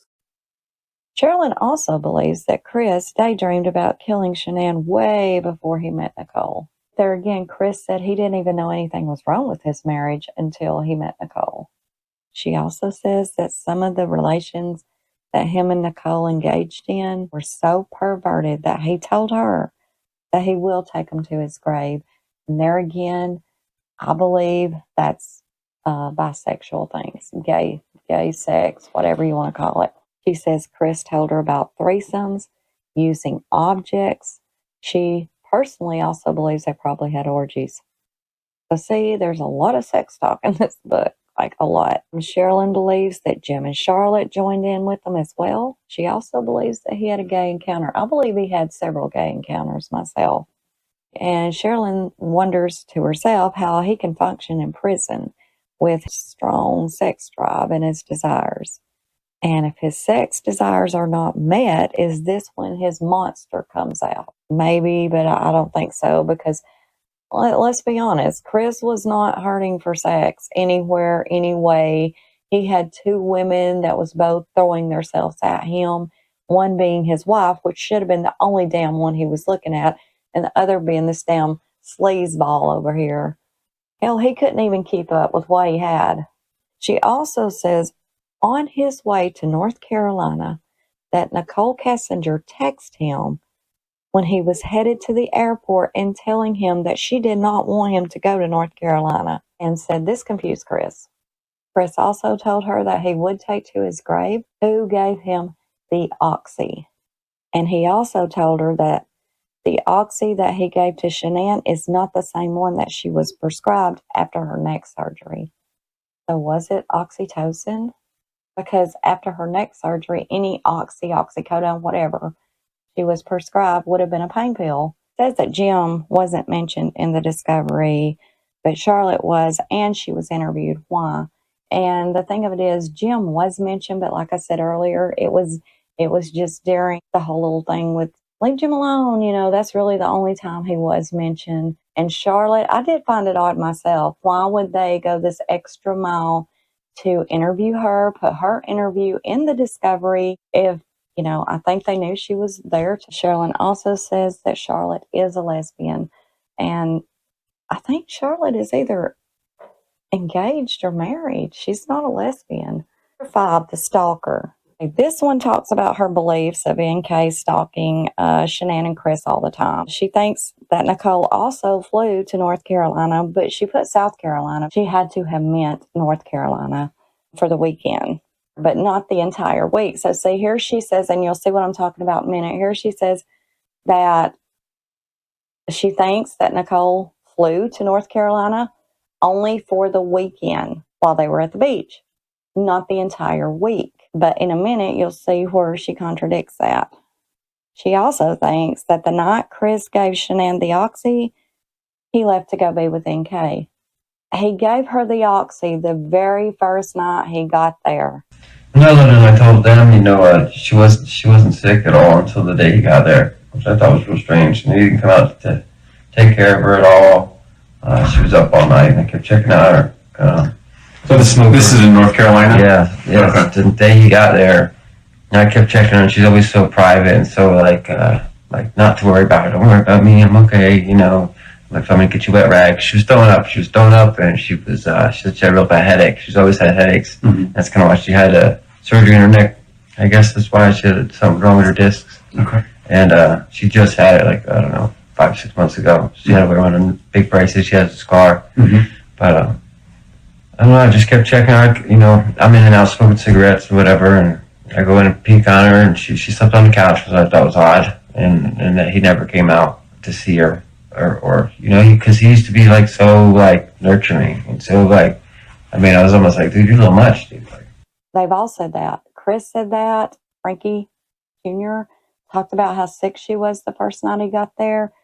Sherilyn also believes that Chris daydreamed about killing Shanann way before he met Nicole. There again, Chris said he didn't even know anything was wrong with his marriage until he met Nicole. She also says that some of the relations that him and Nicole engaged in were so perverted that he told her that he will take them to his grave. And there again, I believe that's bisexual things, gay sex, whatever you want to call it. She says Chris told her about threesomes, using objects. She personally also believes they probably had orgies. So see, there's a lot of sex talk in this book. like a lot. Sherilyn believes that Jim and Charlotte joined in with them as well. She also believes that he had a gay encounter. I believe he had several gay encounters myself. And Sherilyn wonders to herself how he can function in prison with strong sex drive and his desires. And if his sex desires are not met, is this when his monster comes out? Maybe, but I don't think so, because let's be honest, Chris was not hurting for sex anywhere, anyway. He had two women that was both throwing themselves at him, one being his wife, which should have been the only damn one he was looking at, and the other being this damn sleazeball over here. Hell, he couldn't even keep up with what he had. She also says on his way to North Carolina that Nicole Kessinger texted him when he was headed to the airport and telling him that she did not want him to go to North Carolina, and said this confused Chris. Chris also told her that he would take to his grave who gave him the oxy. And he also told her that the oxy that he gave to Shanann is not the same one that she was prescribed after her neck surgery. So was it oxytocin? Because after her neck surgery, any oxycodone, whatever she was prescribed would have been a pain pill. It says that Jim wasn't mentioned in the discovery, but Charlotte was, and she was interviewed. Why? And the thing of it is, Jim was mentioned, but like I said earlier, it was just during the whole little thing with leave Jim alone. You know, that's really the only time he was mentioned. And Charlotte, I did find it odd myself. Why would they go this extra mile to interview her, put her interview in the discovery if, you know, I think they knew she was there. Sherilyn also says that Charlotte is a lesbian. And I think Charlotte is either engaged or married. She's not a lesbian. 5, the stalker. This one talks about her beliefs of NK stalking Shanann and Chris all the time. She thinks that Nicole also flew to North Carolina, but she put South Carolina. She had to have meant North Carolina for the weekend, but not the entire week. So see, here she says, and you'll see what I'm talking about in a minute. Here she says that she thinks that Nicole flew to North Carolina only for the weekend while they were at the beach, not the entire week. But in a minute, you'll see where she contradicts that. She also thinks that the night Chris gave Shanann the oxy, he left to go be with NK. He gave her the oxy the very first night he got there. No, I told them, you know, she wasn't sick at all until the day he got there, which I thought was real strange. And he didn't come out to take care of her at all. She was up all night, and I kept checking on her. So this is in North Carolina? Yeah. The day he got there, and I kept checking on her. She's always so private and so like not to worry about her. Don't worry about me. I'm okay. You know, like if I'm gonna get you wet rags. She was throwing up, and she had a real bad headache. She's always had headaches. Mm-hmm. That's kind of why she had a surgery in her neck. I guess that's why she had something wrong with her discs. Okay. And she just had it like, I don't know, 5-6 months ago. She had to wear one of them big braces. She has a scar. Mm-hmm. But I don't know, I just kept checking on her. You know, I'm in and out smoking cigarettes or whatever, and I go in and peek on her, and she slept on the couch, which I thought was odd, and that he never came out to see her, or you know, because he used to be like so like nurturing, and so like, I mean, I was almost like, dude, you're a little much, dude. Like, They've all said that. Chris said that. Frankie Jr. talked about how sick she was the first night he got there.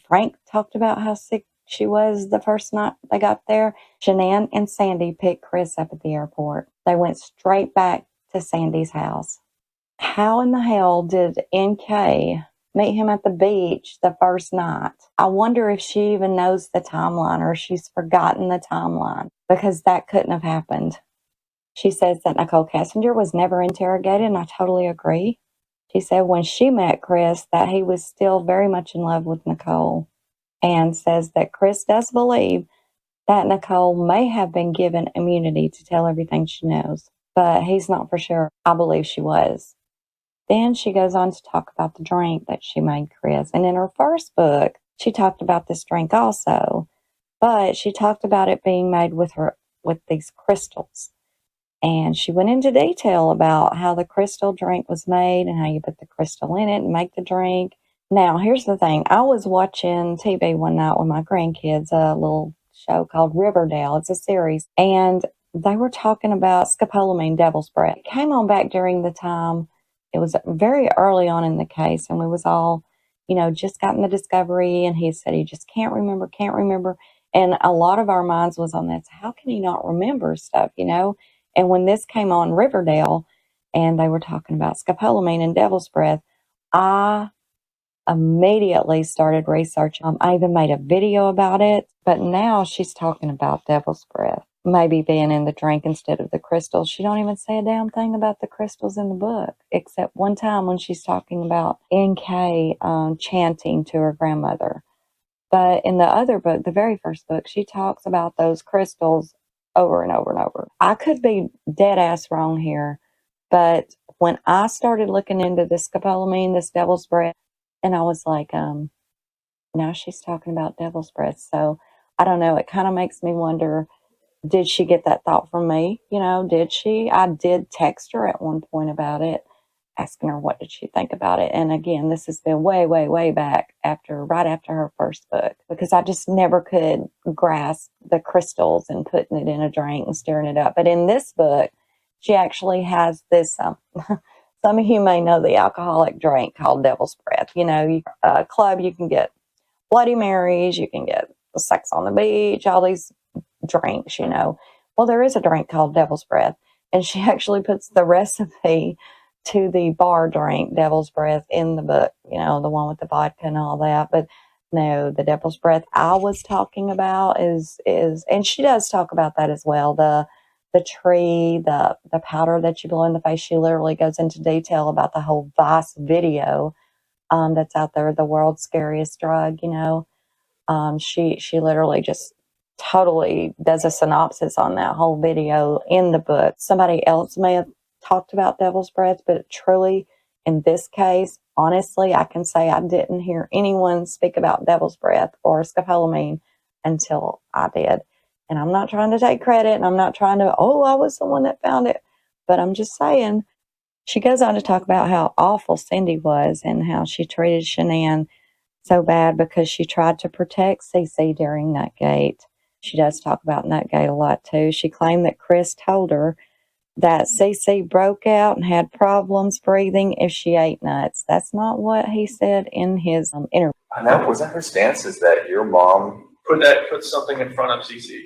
Frank talked about how sick she was the first night they got there. Shanann and Sandy picked Chris up at the airport. They went straight back to Sandy's house. How in the hell did NK meet him at the beach the first night? I wonder if she even knows the timeline or she's forgotten the timeline, because that couldn't have happened. She says that Nicole Kessinger was never interrogated, and I totally agree. She said when she met Chris that he was still very much in love with Nicole, and says that Chris does believe that Nicole may have been given immunity to tell everything she knows, but he's not for sure. I believe she was. Then she goes on to talk about the drink that she made Chris. And in her first book, she talked about this drink also, but she talked about it being made with these crystals. And she went into detail about how the crystal drink was made and how you put the crystal in it and make the drink. Now, here's the thing. I was watching TV one night with my grandkids, a little show called Riverdale. It's a series. And they were talking about scopolamine, devil's breath. It came on back during the time, it was very early on in the case, and we was all, just gotten the discovery, and he said he just can't remember. And a lot of our minds was on that. So how can he not remember stuff, And when this came on Riverdale, and they were talking about scopolamine and devil's breath, I immediately started researching. I even made a video about it, but now she's talking about devil's breath, maybe being in the drink instead of the crystals. She don't even say a damn thing about the crystals in the book, except one time when she's talking about NK chanting to her grandmother. But in the other book, the very first book, she talks about those crystals over and over and over. I could be dead ass wrong here, but when I started looking into this scopolamine, this devil's breath, and I was like, now she's talking about devil's breath. So I don't know. It kind of makes me wonder, did she get that thought from me? Did she? I did text her at one point about it, asking her what did she think about it. And again, this has been way, way, way back right after her first book, because I just never could grasp the crystals and putting it in a drink and stirring it up. But in this book, she actually has this, some of you may know the alcoholic drink called Devil's Breath. Club, you can get Bloody Marys, you can get Sex on the Beach, all these drinks, Well, there is a drink called Devil's Breath, and she actually puts the recipe to the bar drink, Devil's Breath, in the book, the one with the vodka and all that. But no, the Devil's Breath I was talking about is, and she does talk about that as well, the tree, the powder that you blow in the face. She literally goes into detail about the whole Vice video that's out there, the world's scariest drug, She literally just totally does a synopsis on that whole video in the book. Somebody else may have talked about devil's breath, but truly, in this case, honestly, I can say I didn't hear anyone speak about devil's breath or scopolamine until I did. And I'm not trying to take credit, and I'm not trying to, I was the one that found it. But I'm just saying, she goes on to talk about how awful Cindy was and how she treated Shanann so bad because she tried to protect Cece during Nutgate. She does talk about Nutgate a lot too. She claimed that Chris told her that Cece broke out and had problems breathing if she ate nuts. That's not what he said in his interview. I know. Was that her stance? Is that your mom put something in front of CC?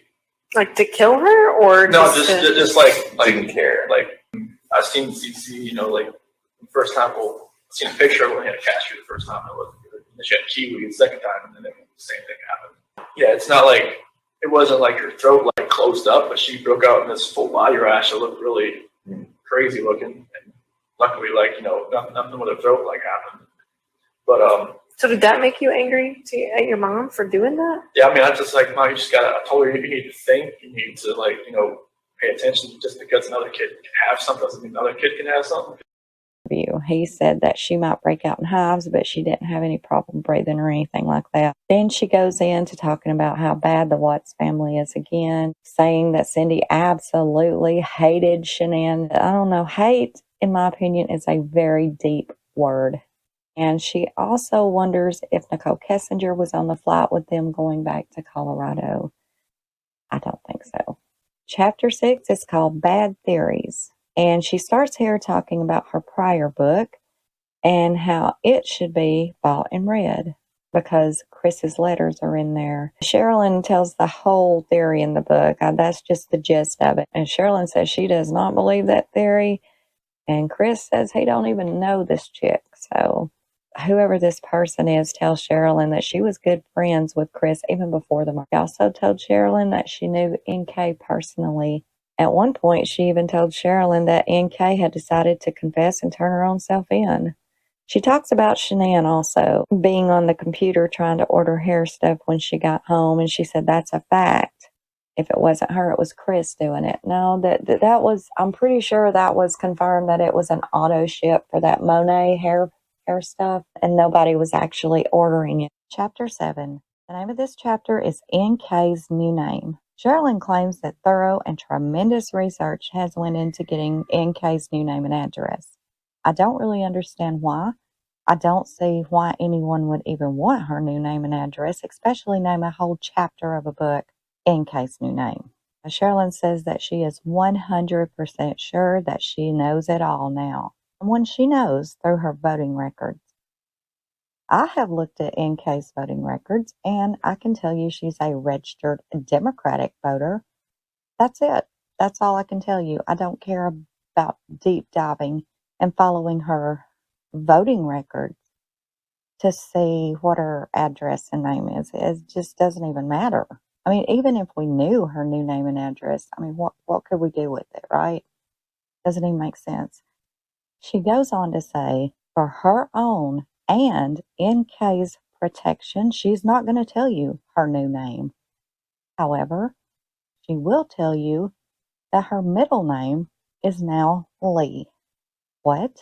Like to kill her, or no? Just like didn't care. Like I've seen CC. Like the first time, I seen a picture of when he had a cashew the first time. She had kiwi the second time, and then the same thing happened. Yeah, it's not like it wasn't like her throat like closed up, but she broke out in this full body rash that looked really crazy looking. And luckily, nothing with her throat like happened. But so did that make you angry at your mom for doing that? Yeah, I mean, I just like, Mom, you just gotta. I told her you need to think, you need to pay attention. Just because another kid can have something doesn't mean another kid can have something. He said that she might break out in hives, but she didn't have any problem breathing or anything like that. Then she goes into talking about how bad the Watts family is again, saying that Cindy absolutely hated Shanann. I don't know, hate, in my opinion, is a very deep word. And she also wonders if Nicole Kessinger was on the flight with them going back to Colorado. I don't think so. Chapter 6 is called Bad Theories. And she starts here talking about her prior book and how it should be bought and read because Chris's letters are in there. Sherilyn tells the whole theory in the book. That's just the gist of it. And Sherilyn says she does not believe that theory. And Chris says he don't even know this chick. So whoever this person is tells Sherilyn that she was good friends with Chris even before the marriage. She also told Sherilyn that she knew NK personally. At one point, she even told Sherilyn that NK had decided to confess and turn her own self in. She talks about Shanann also being on the computer trying to order hair stuff when she got home, and she said that's a fact. If it wasn't her, it was Chris doing it. No, that was, I'm pretty sure that was confirmed that it was an auto ship for that Monet hair stuff, and nobody was actually ordering it. Chapter 7. The name of this chapter is NK's New Name. Sherilyn claims that thorough and tremendous research has went into getting NK's new name and address. I don't really understand why. I don't see why anyone would even want her new name and address, especially name a whole chapter of a book NK's new name. Sherilyn says that she is 100% sure that she knows it all now. Someone she knows through her voting records. I have looked at NK's voting records, and I can tell you she's a registered Democratic voter. That's it. That's all I can tell you. I don't care about deep diving and following her voting records to see what her address and name is. It just doesn't even matter. I mean, even if we knew her new name and address, I mean, what could we do with it, right? Doesn't even make sense. She goes on to say, for her own and NK's protection, she's not going to tell you her new name. However, she will tell you that her middle name is now Lee. What?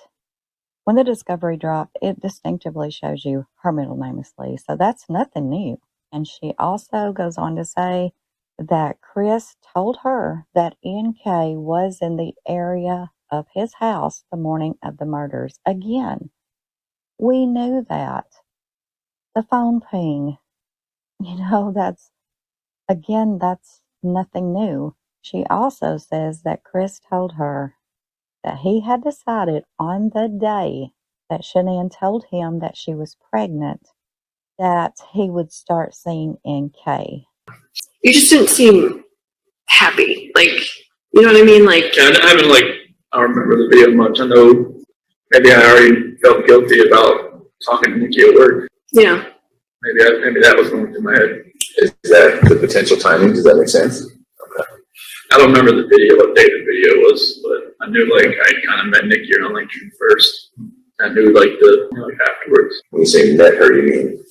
When the discovery dropped, it distinctively shows you her middle name is Lee, so that's nothing new. And she also goes on to say that Chris told her that NK was in the area of his house the morning of the murders. Again, we knew that. The phone ping, that's nothing new. She also says that Chris told her that he had decided on the day that Shanann told him that she was pregnant that he would start seeing NK. You just didn't seem happy. Like, you know what I mean? Like, Yeah, I don't remember the video much. I know maybe I already felt guilty about talking to Nikki at work. yeah. Maybe that was going through my head. Is that the potential timing? Does that make sense? Okay. I don't remember the video, what day the video was, but I knew I kind of met Nikki around June 1st. I knew afterwards. When you say met her, you mean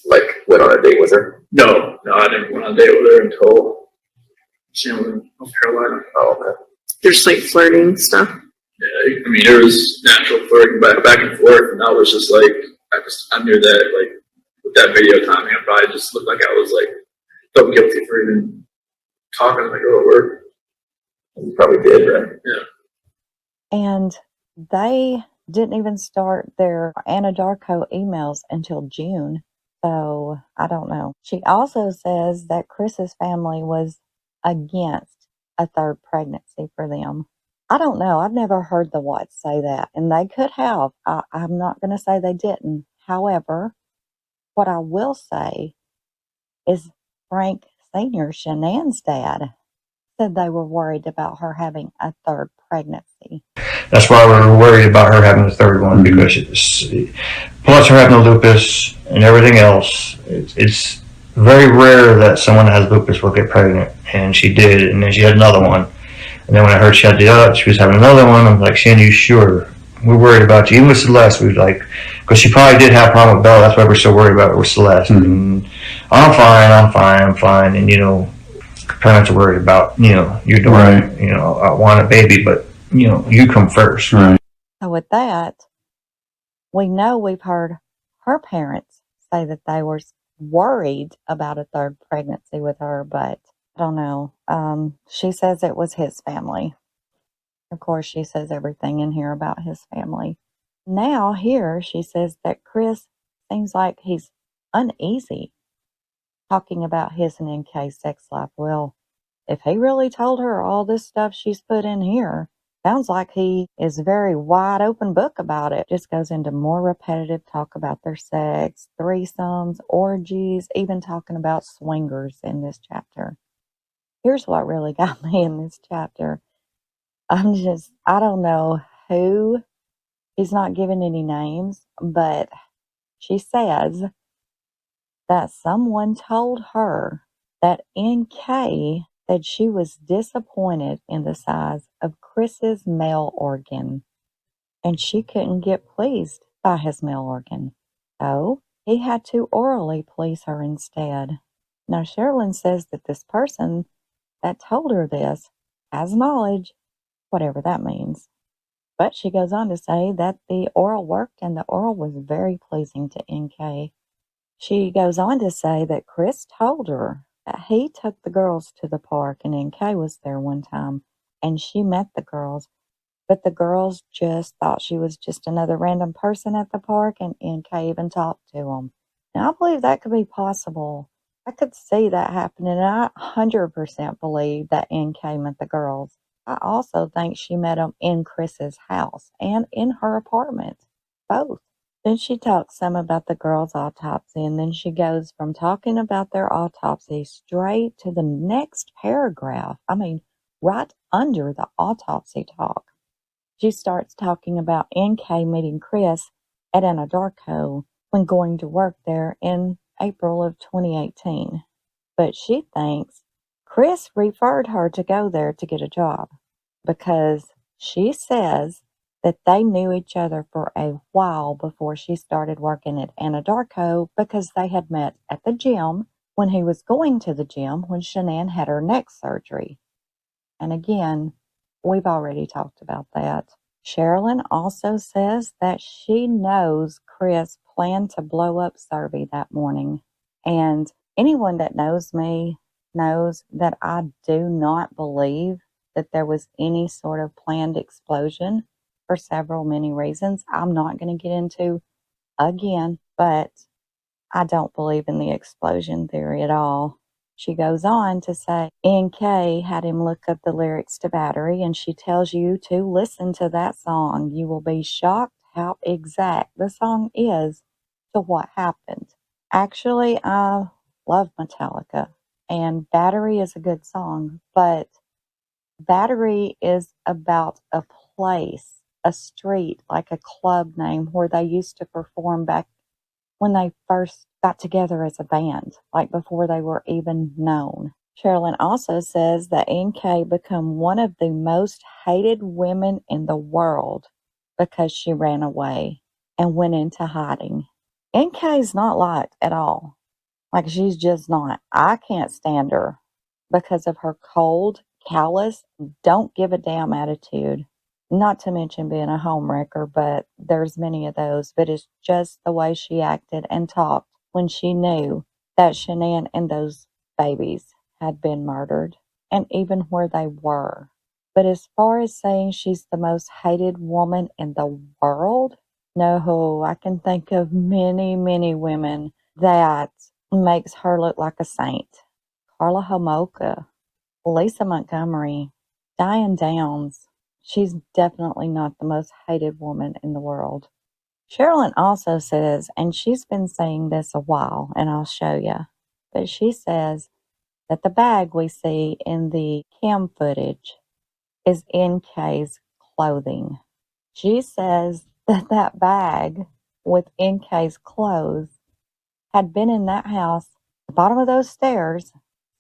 went on a date with her? No, I didn't go on a date with her until she was in North Carolina. Oh, okay. There's flirting stuff. Yeah, I mean, there was natural flirting back and forth, and I was just I knew that with that video timing, I probably just looked like I was felt guilty for even talking to the girl at work. You probably did, right? Yeah. And they didn't even start their Anadarko emails until June. So I don't know. She also says that Chris's family was against a third pregnancy for them. I don't know. I've never heard the Watts say that, and they could have. I'm not going to say they didn't. However, what I will say is Frank Sr., Shanann's dad, said they were worried about her having a third pregnancy. That's why we're worried about her having a third one, because plus her having lupus and everything else. It's very rare that someone that has lupus will get pregnant, and she did, and then she had another one. And then when I heard she was having another one, I'm like, Shannon, you sure? We're worried about you. Even with Celeste, we because she probably did have a problem with Bella. That's why we're so worried about her with Celeste. And I'm fine. And, parents are worried about, you're doing, right. I want a baby, but, you come first. Right. So with that, we know we've heard her parents say that they were worried about a third pregnancy with her, but I don't know. She says it was his family. Of course, she says everything in here about his family. Now here she says that Chris seems like he's uneasy talking about his and NK's sex life. Well, if he really told her all this stuff she's put in here, sounds like he is a very wide open book about it. Just goes into more repetitive talk about their sex, threesomes, orgies, even talking about swingers in this chapter. Here's what really got me in this chapter. I don't know who, he's not giving any names, but she says that someone told her that NK said she was disappointed in the size of Chris's male organ, and she couldn't get pleased by his male organ. So he had to orally please her instead. Now, Sherilyn says that this person that told her this has knowledge, whatever that means. But she goes on to say that the oral worked and the oral was very pleasing to NK. She goes on to say that Chris told her that he took the girls to the park and NK was there one time and she met the girls, but the girls just thought she was just another random person at the park and NK even talked to them. Now, I believe that could be possible I could see that happening, and I 100% believe that NK met the girls. I also think she met them in Chris's house and in her apartment, both. Then she talks some about the girls' autopsy, and then she goes from talking about their autopsy straight to the next paragraph. I mean, right under the autopsy talk. She starts talking about NK meeting Chris at Anadarko when going to work there in April of 2018. But she thinks Chris referred her to go there to get a job because she says that they knew each other for a while before she started working at Anadarko because they had met at the gym when he was going to the gym when Shanann had her neck surgery. And again, we've already talked about that. Sherilyn also says that she knows Chris planned to blow up Serby that morning. And anyone that knows me knows that I do not believe that there was any sort of planned explosion for several many reasons I'm not going to get into again, but I don't believe in the explosion theory at all. She goes on to say NK had him look up the lyrics to Battery, and she tells you to listen to that song. You will be shocked how exact the song is to what happened. Actually, I love Metallica, and Battery is a good song, but Battery is about a place, a street, like a club name where they used to perform back when they first got together as a band, like before they were even known. Sherilyn also says that NK became one of the most hated women in the world because she ran away and went into hiding. NK's not liked at all. Like, she's just not. I can't stand her because of her cold, callous, don't give a damn attitude. Not to mention being a homewrecker, but there's many of those. But it's just the way she acted and talked when she knew that Shanann and those babies had been murdered, and even where they were. But as far as saying she's the most hated woman in the world, no, I can think of many, many women that makes her look like a saint. Carla Homolka, Lisa Montgomery, Diane Downs. She's definitely not the most hated woman in the world. Sherilyn also says, and she's been saying this a while, and I'll show you, but she says that the bag we see in the cam footage is NK's clothing. She says that that bag with NK's clothes had been in that house, the bottom of those stairs,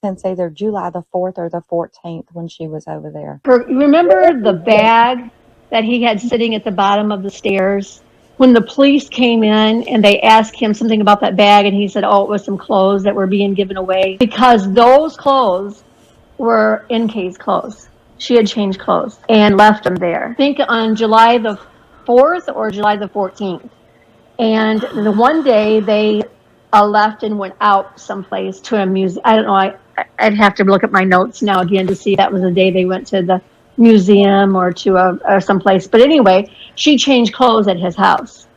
since either July the 4th or the 14th when she was over there. Remember the bag that he had sitting at the bottom of the stairs? When the police came in and they asked him something about that bag, and he said, oh, it was some clothes that were being given away, because those clothes were NK's clothes. She had changed clothes and left them there. I think on July the 4th or July the 14th. And the one day they left and went out someplace to a museum. I don't know. I'd have to look at my notes now again to see if that was the day they went to the museum or to or someplace. But anyway, she changed clothes at his house,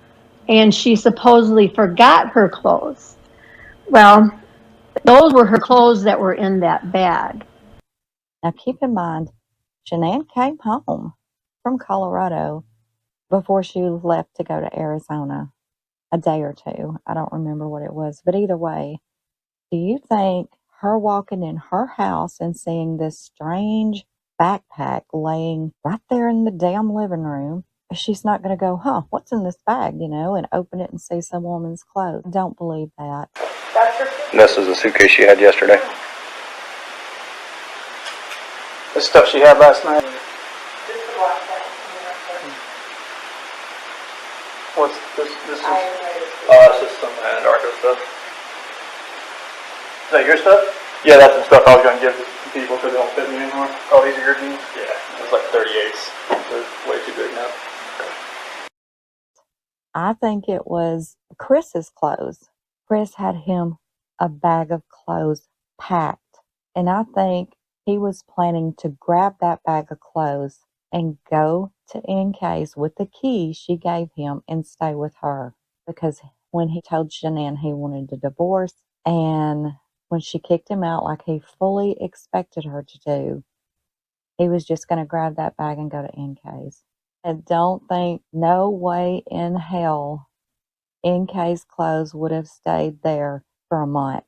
and she supposedly forgot her clothes. Well, those were her clothes that were in that bag. Now keep in mind, Shanann came home from Colorado before she left to go to Arizona. A day or two. I don't remember what it was. But either way, do you think her walking in her house and seeing this strange backpack laying right there in the damn living room, she's not going to go, what's in this bag, and open it and see some woman's clothes? I don't believe that. This is the suitcase she had yesterday. The stuff she had last night. What's this? This is. It's just some Anadarko stuff. Is that your stuff? Yeah, that's some stuff I was going to give to people because they don't fit me anymore. Oh, these are your jeans? Yeah, it's like 38s. They're way too big now. I think it was Chris's clothes. Chris had him a bag of clothes packed, and I think he was planning to grab that bag of clothes and go to NK's with the key she gave him and stay with her. Because when he told Shanann he wanted a divorce and when she kicked him out like he fully expected her to do, he was just going to grab that bag and go to NK's. I don't think, no way in hell, NK's clothes would have stayed there for a month.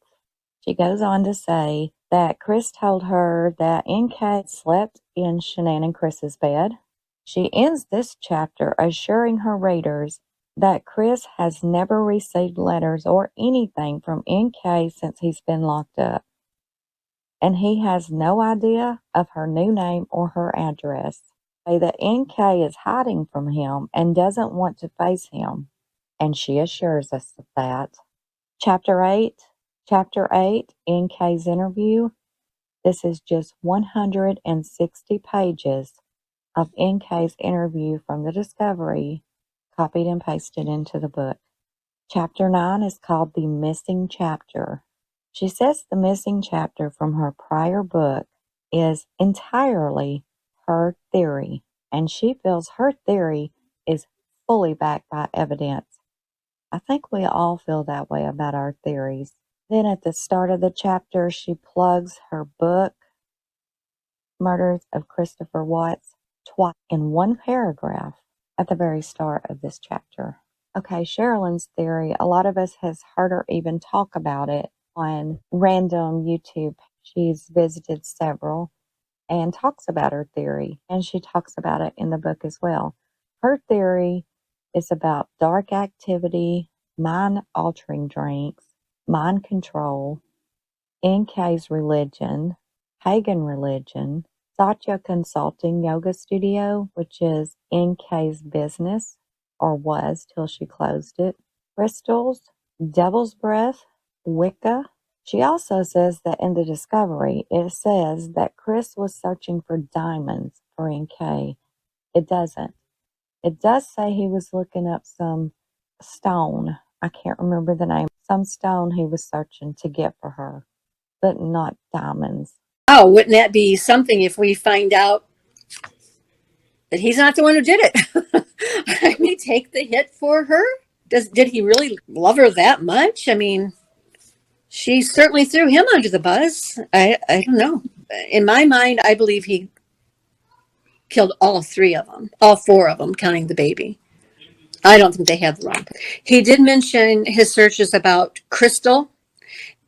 She goes on to say that Chris told her that NK slept in Shanann and Chris's bed. She ends this chapter assuring her readers that Chris has never received letters or anything from NK since he's been locked up, and he has no idea of her new name or her address. Say that NK is hiding from him and doesn't want to face him, and she assures us of that. Chapter 8, NK's interview. This is just 160 pages of NK's interview from the discovery, copied and pasted into the book. Chapter 9 is called The Missing Chapter. She says the missing chapter from her prior book is entirely her theory, and she feels her theory is fully backed by evidence. I think we all feel that way about our theories. Then at the start of the chapter, she plugs her book, Murders of Christopher Watts, twice in one paragraph at the very start of this chapter. Okay, Sherilyn's theory, a lot of us has heard her even talk about it on random YouTube. She's visited several and talks about her theory, and she talks about it in the book as well. Her theory is about dark activity, mind-altering drinks, mind control, NK's religion, pagan religion, Satya Consulting Yoga Studio, which is NK's business, or was till she closed it, crystals, devil's breath, Wicca. She also says that in the discovery, it says that Chris was searching for diamonds for NK. It doesn't. It does say he was looking up some stone. I can't remember the name. Some stone he was searching to get for her, but not diamonds. Oh, wouldn't that be something if we find out that he's not the one who did it? I mean, take the hit for her? Did he really love her that much? I mean, she certainly threw him under the bus. I don't know. In my mind, I believe he killed all three of them, all four of them, counting the baby. I don't think they had the wrong. He did mention his searches about crystal.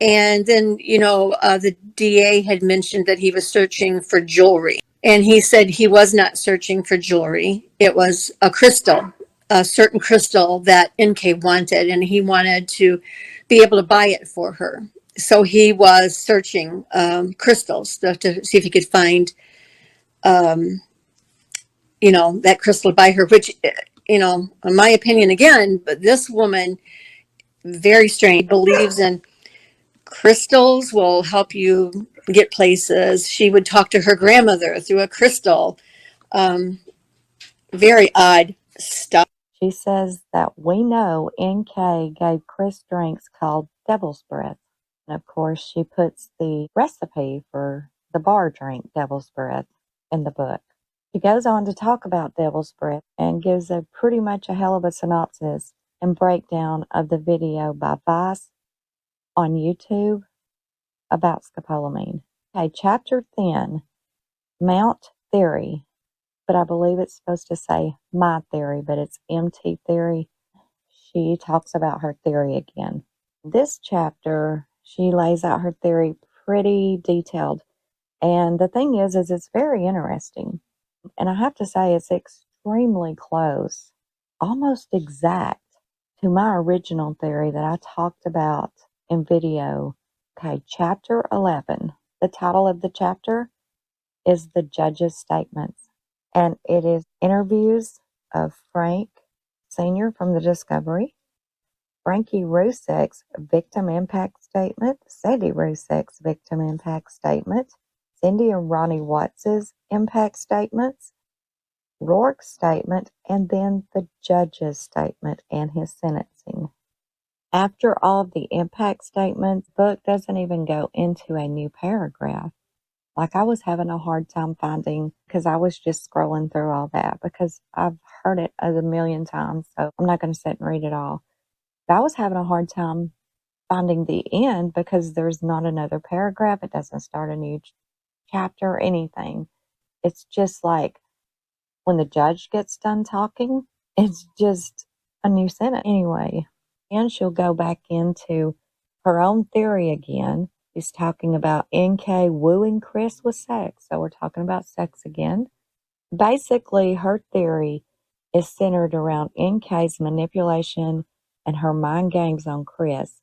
And then, the DA had mentioned that he was searching for jewelry. And he said he was not searching for jewelry. It was a crystal, a certain crystal that NK wanted, and he wanted to be able to buy it for her. So he was searching crystals to see if he could find, that crystal by her, which, in my opinion, again, but this woman, very strange, believes in crystals will help you get places. She would talk to her grandmother through a crystal. Very odd stuff. She says that we know NK gave Chris drinks called Devil's Breath. And of course, she puts the recipe for the bar drink Devil's Breath in the book. She goes on to talk about Devil's Breath and gives a pretty much a hell of a synopsis and breakdown of the video by Vice on YouTube about scopolamine. Okay, chapter 10, Mount Theory, but I believe it's supposed to say my theory, but it's MT theory. She talks about her theory again. This chapter, she lays out her theory pretty detailed. And the thing is it's very interesting. And I have to say it's extremely close, almost exact to my original theory that I talked about in video. Okay, chapter 11. The title of the chapter is The Judge's Statements. And it is interviews of Frank Sr. from the Discovery, Frankie Rusek's Victim Impact Statement, Sandy Rusek's Victim Impact Statement, Cindy and Ronnie Watts's Impact Statements, Rourke's statement, and then the judge's statement and his sentencing. After all of the impact statements, the book doesn't even go into a new paragraph. Like I was having a hard time finding, because I was just scrolling through all that, because I've heard it a million times, so I'm not going to sit and read it all. But I was having a hard time finding the end because there's not another paragraph. It doesn't start a new chapter or anything. It's just like when the judge gets done talking, it's just a new sentence. Anyway, and she'll go back into her own theory again. She's talking about NK wooing Chris with sex. So we're talking about sex again. Basically, her theory is centered around NK's manipulation and her mind games on Chris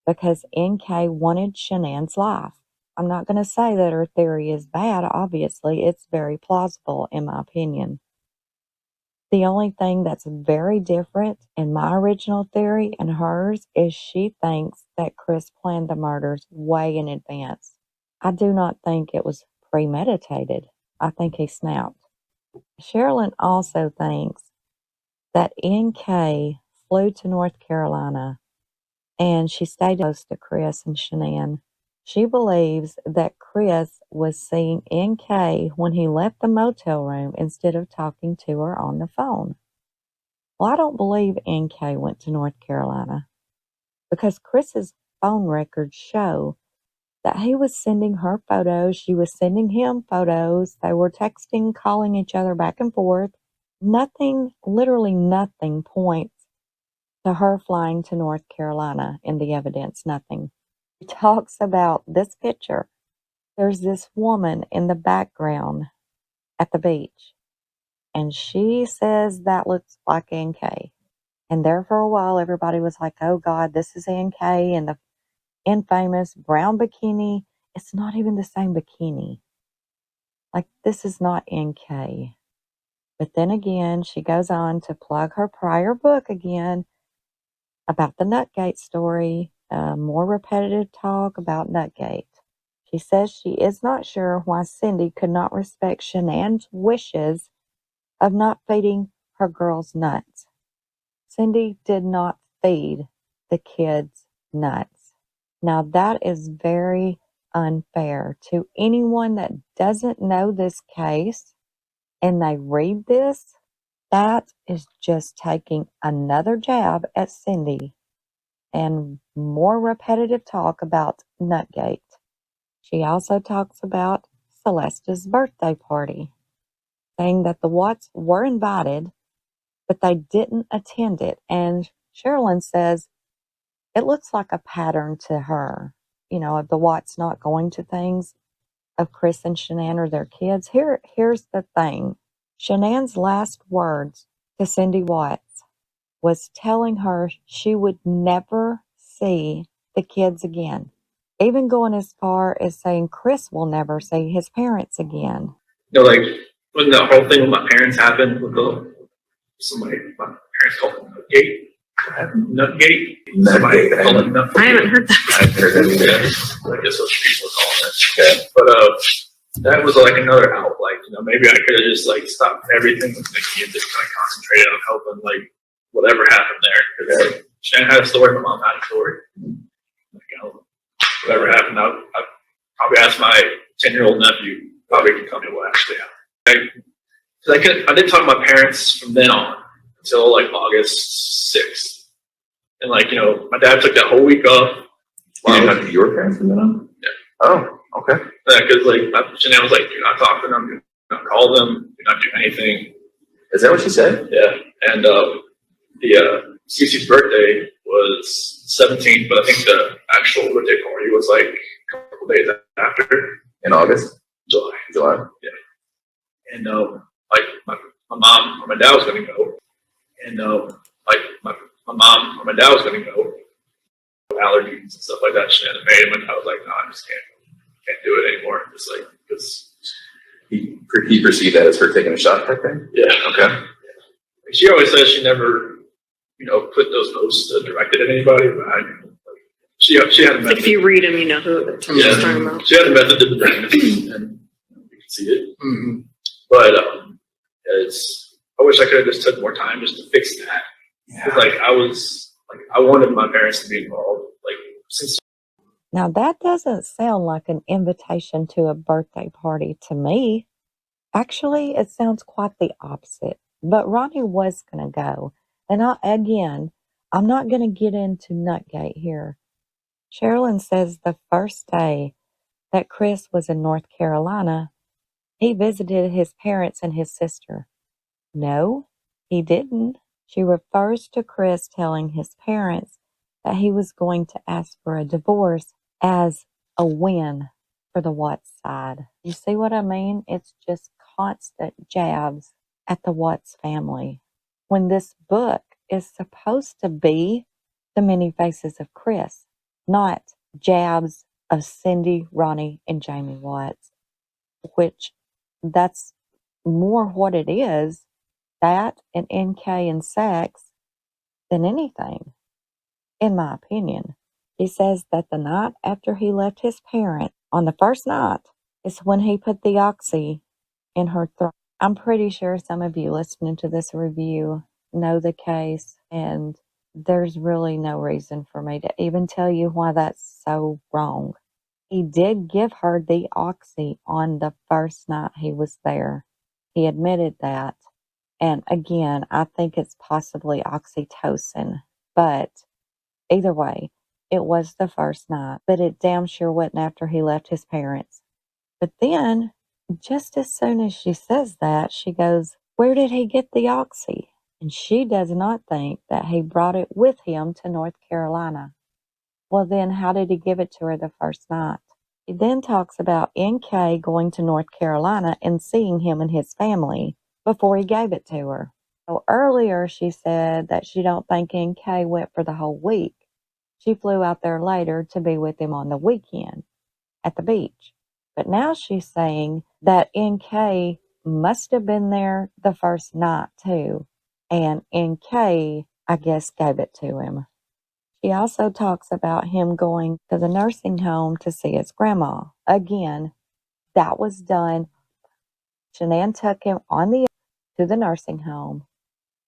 because NK wanted Shanann's life. I'm not going to say that her theory is bad. Obviously, it's very plausible in my opinion. The only thing that's very different in my original theory and hers is she thinks that Chris planned the murders way in advance. I do not think it was premeditated. I think he snapped. Sherilyn also thinks that NK flew to North Carolina and she stayed close to Chris and Shanann. She believes that Chris was seeing NK when he left the motel room instead of talking to her on the phone. Well, I don't believe NK went to North Carolina because Chris's phone records show that he was sending her photos. She was sending him photos. They were texting, calling each other back and forth. Nothing, literally nothing points to her flying to North Carolina in the evidence, nothing. He talks about this picture. There's this woman in the background at the beach, and she says that looks like NK. And there for a while, everybody was like, oh God, this is NK in the infamous brown bikini. It's not even the same bikini. Like, this is not NK. But then again, she goes on to plug her prior book again about the Nutgate story, more repetitive talk about Nutgate. She says she is not sure why Cindy could not respect Shanann's wishes of not feeding her girls nuts. Cindy did not feed the kids nuts. Now that is very unfair to anyone that doesn't know this case and they read this. That is just taking another jab at Cindy and more repetitive talk about Nutgate. She also talks about Celesta's birthday party, saying that the Watts were invited, but they didn't attend it. And Sherilyn says it looks like a pattern to her, you know, of the Watts not going to things, of Chris and Shanann or their kids. Here's the thing. Shanann's last words to Cindy Watts was telling her she would never see the kids again, even going as far as saying Chris will never see his parents again. You know, like when the whole thing with my parents happened, with my parents called them Nutgate. Nutgate. Somebody called them Nutgate. I haven't heard that. I haven't heard that either. I guess what people call it. Okay. But that was like another out. Like, you know, maybe I could have just like stopped everything with Nikki and just kind of concentrated on helping like whatever happened there. Because like, Shannon had a story, my mom had a story. Like, you know, whatever happened, I probably asked my 10-year-old nephew. Probably can tell me what actually happened. I didn't talk to my parents from then on until like August 6th. And like, you know, my dad took that whole week off. You didn't talk to your parents from then on? Yeah. Oh, okay. Yeah, because like Shanann was like, do not talk to them, do not call them, do not do anything. Is that what she said? Yeah. And Cece's birthday was 17th, but I think the actual birthday party was like a couple days after. In August? July. Yeah. And like my mom or my dad was going to go, and like my mom or my dad was going to go. Allergies and stuff like that. Shannon made him, and I was like, no, I just can't do it anymore. Just like because he perceived that as her taking a shot type thing. Yeah. Okay. She always says she never, you know, put those posts directed at anybody, but she had a method. If you read them, you know who she's talking about. She had a method to the madness, and you can see it. Mm-hmm. But I wish I could have just took more time just to fix that. Yeah. Like I wanted my parents to be involved. Like since. Now that doesn't sound like an invitation to a birthday party to me. Actually, it sounds quite the opposite. But Ronnie was going to go. And I'm not going to get into Nutgate here. Sherilyn says the first day that Chris was in North Carolina, he visited his parents and his sister. No, he didn't. She refers to Chris telling his parents that he was going to ask for a divorce as a win for the Watts side. You see what I mean? It's just constant jabs at the Watts family. When this book is supposed to be the many faces of Chris, not jabs of Cindy, Ronnie, and Jamie Watts, which that's more what it is, that and NK and sex, than anything, in my opinion. He says that the night after he left his parents, on the first night, is when he put the oxy in her throat. I'm pretty sure some of you listening to this review know the case, and there's really no reason for me to even tell you why that's so wrong. He did give her the oxy on the first night he was there. He admitted that. And again, I think it's possibly oxytocin, but either way, it was the first night, but it damn sure wasn't after he left his parents. But then, just as soon as she says that, she goes, "Where did he get the oxy?" And she does not think that he brought it with him to North Carolina. Well, then how did he give it to her the first night? He then talks about NK going to North Carolina and seeing him and his family before he gave it to her. So earlier she said that she don't think NK went for the whole week. She flew out there later to be with him on the weekend at the beach. But now she's saying that NK must have been there the first night too. And NK, I guess, gave it to him. She also talks about him going to the nursing home to see his grandma. Again, that was done. Shanann took him to the nursing home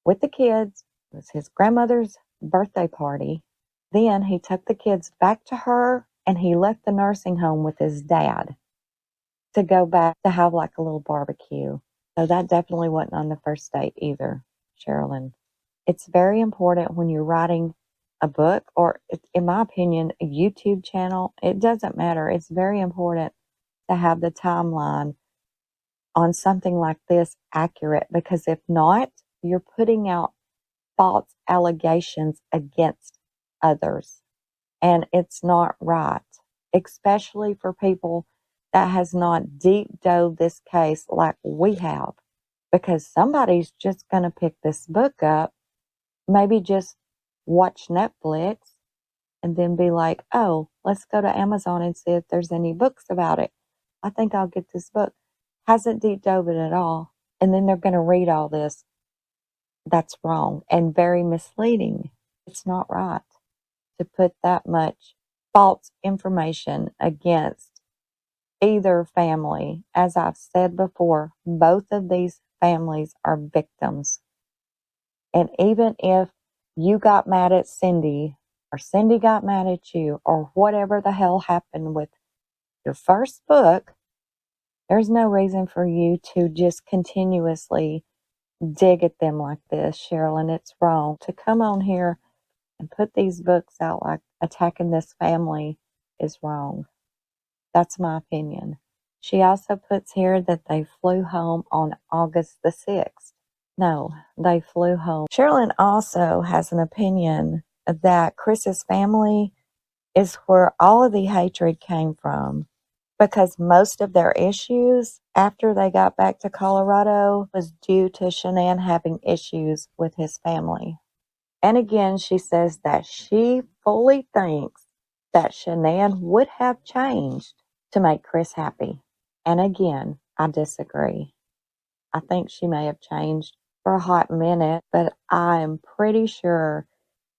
with the kids. It was his grandmother's birthday party. Then he took the kids back to her, and he left the nursing home with his dad to go back to have like a little barbecue. So that definitely wasn't on the first date either, Sherilyn. It's very important when you're writing a book, or in my opinion, a YouTube channel. It doesn't matter. It's very important to have the timeline on something like this accurate, because if not, you're putting out false allegations against others, and it's not right, especially for people that has not deep dove this case like we have, because somebody's just going to pick this book up, maybe just watch Netflix, and then be like, oh, let's go to Amazon and see if there's any books about it. I think I'll get this book. Hasn't deep dove it at all. And then they're going to read all this. That's wrong and very misleading. It's not right to put that much false information against either family. As I've said before, both of these families are victims. And even if you got mad at Cindy, or Cindy got mad at you, or whatever the hell happened with your first book, there's no reason for you to just continuously dig at them like this, Sherilyn. It's wrong to come on here and put these books out like attacking this family is wrong. That's my opinion. She also puts here that they flew home on August the 6th. No, they flew home. Sherilyn also has an opinion that Chris's family is where all of the hatred came from, because most of their issues after they got back to Colorado was due to Shanann having issues with his family. And again, she says that she fully thinks that Shanann would have changed to make Chris happy. And again, I disagree. I think she may have changed for a hot minute, but I'm pretty sure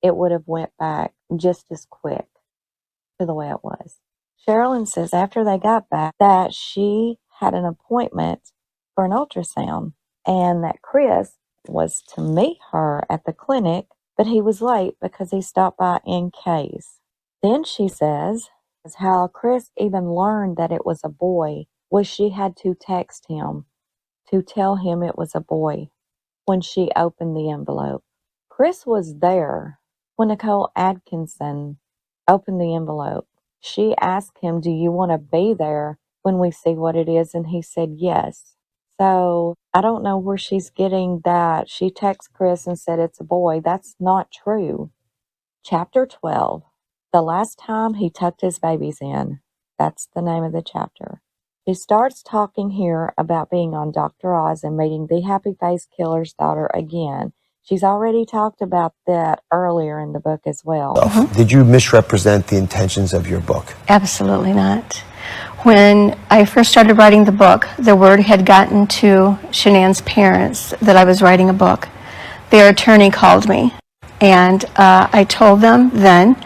it would have went back just as quick to the way it was. Sherilyn says after they got back that she had an appointment for an ultrasound, and that Chris was to meet her at the clinic, but he was late because he stopped by NK's. Then she says how Chris even learned that it was a boy was she had to text him to tell him it was a boy when she opened the envelope. Chris was there when Nicole Atkinson Open the envelope. She asked him, do you want to be there when we see what it is? And he said yes. So I don't know where she's getting that. She texted Chris and said it's a boy. That's not true. Chapter 12. The last time he tucked his babies in. That's the name of the chapter. She starts talking here about being on Dr. Oz and meeting the happy face killer's daughter again. She's already talked about that earlier in the book as well. Did you misrepresent the intentions of your book? Absolutely not. When I first started writing the book, the word had gotten to Shanann's parents that I was writing a book. Their attorney called me, and I told them then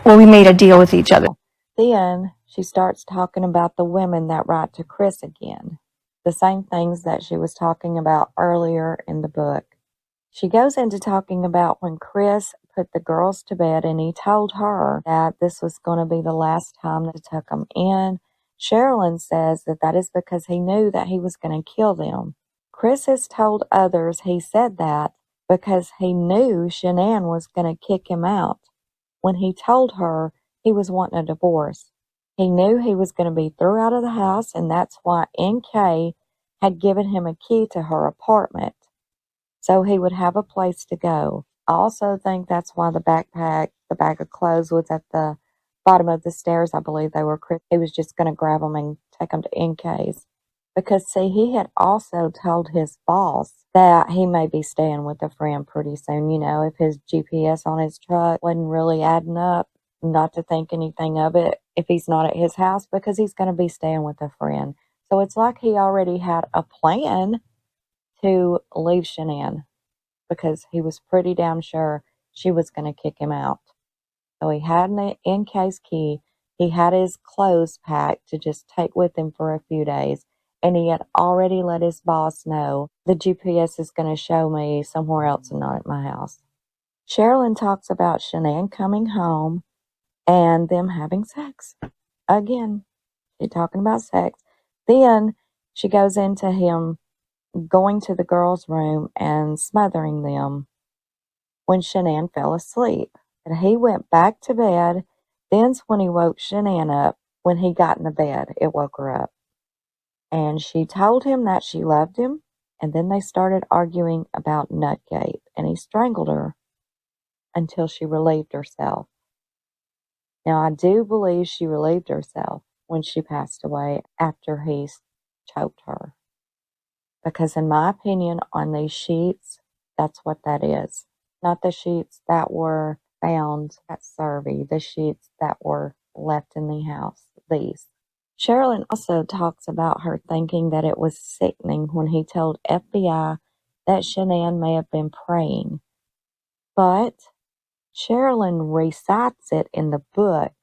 we made a deal with each other. Then she starts talking about the women that write to Chris again. The same things that she was talking about earlier in the book. She goes into talking about when Chris put the girls to bed and he told her that this was going to be the last time to tuck them in. Sherilyn says that that is because he knew that he was going to kill them. Chris has told others he said that because he knew Shanann was going to kick him out. When he told her he was wanting a divorce, he knew he was going to be thrown out of the house, and that's why NK had given him a key to her apartment, so he would have a place to go. I also think that's why the backpack, the bag of clothes was at the bottom of the stairs. I believe they were Chris. He was just going to grab them and take them to NK's. Because, see, he had also told his boss that he may be staying with a friend pretty soon. You know, if his GPS on his truck wasn't really adding up, not to think anything of it if he's not at his house, because he's going to be staying with a friend. So it's like he already had a plan to leave Shanann, because he was pretty damn sure she was going to kick him out. So he had an NK's key. He had his clothes packed to just take with him for a few days. And he had already let his boss know the GPS is going to show me somewhere else and not at my house. Sherilyn talks about Shanann coming home and them having sex. Again, she's talking about sex. Then she goes into him going to the girls' room and smothering them when Shanann fell asleep. And he went back to bed. Then's when he woke Shanann up. When he got in the bed, it woke her up. And she told him that she loved him. And then they started arguing about Nutgate. And he strangled her until she relieved herself. Now, I do believe she relieved herself when she passed away after he choked her. Because in my opinion, on these sheets, that's what that is. Not the sheets that were found at Survey, the sheets that were left in the house, these. Sherilyn also talks about her thinking that it was sickening when he told FBI that Shanann may have been praying. But Sherilyn recites it in the book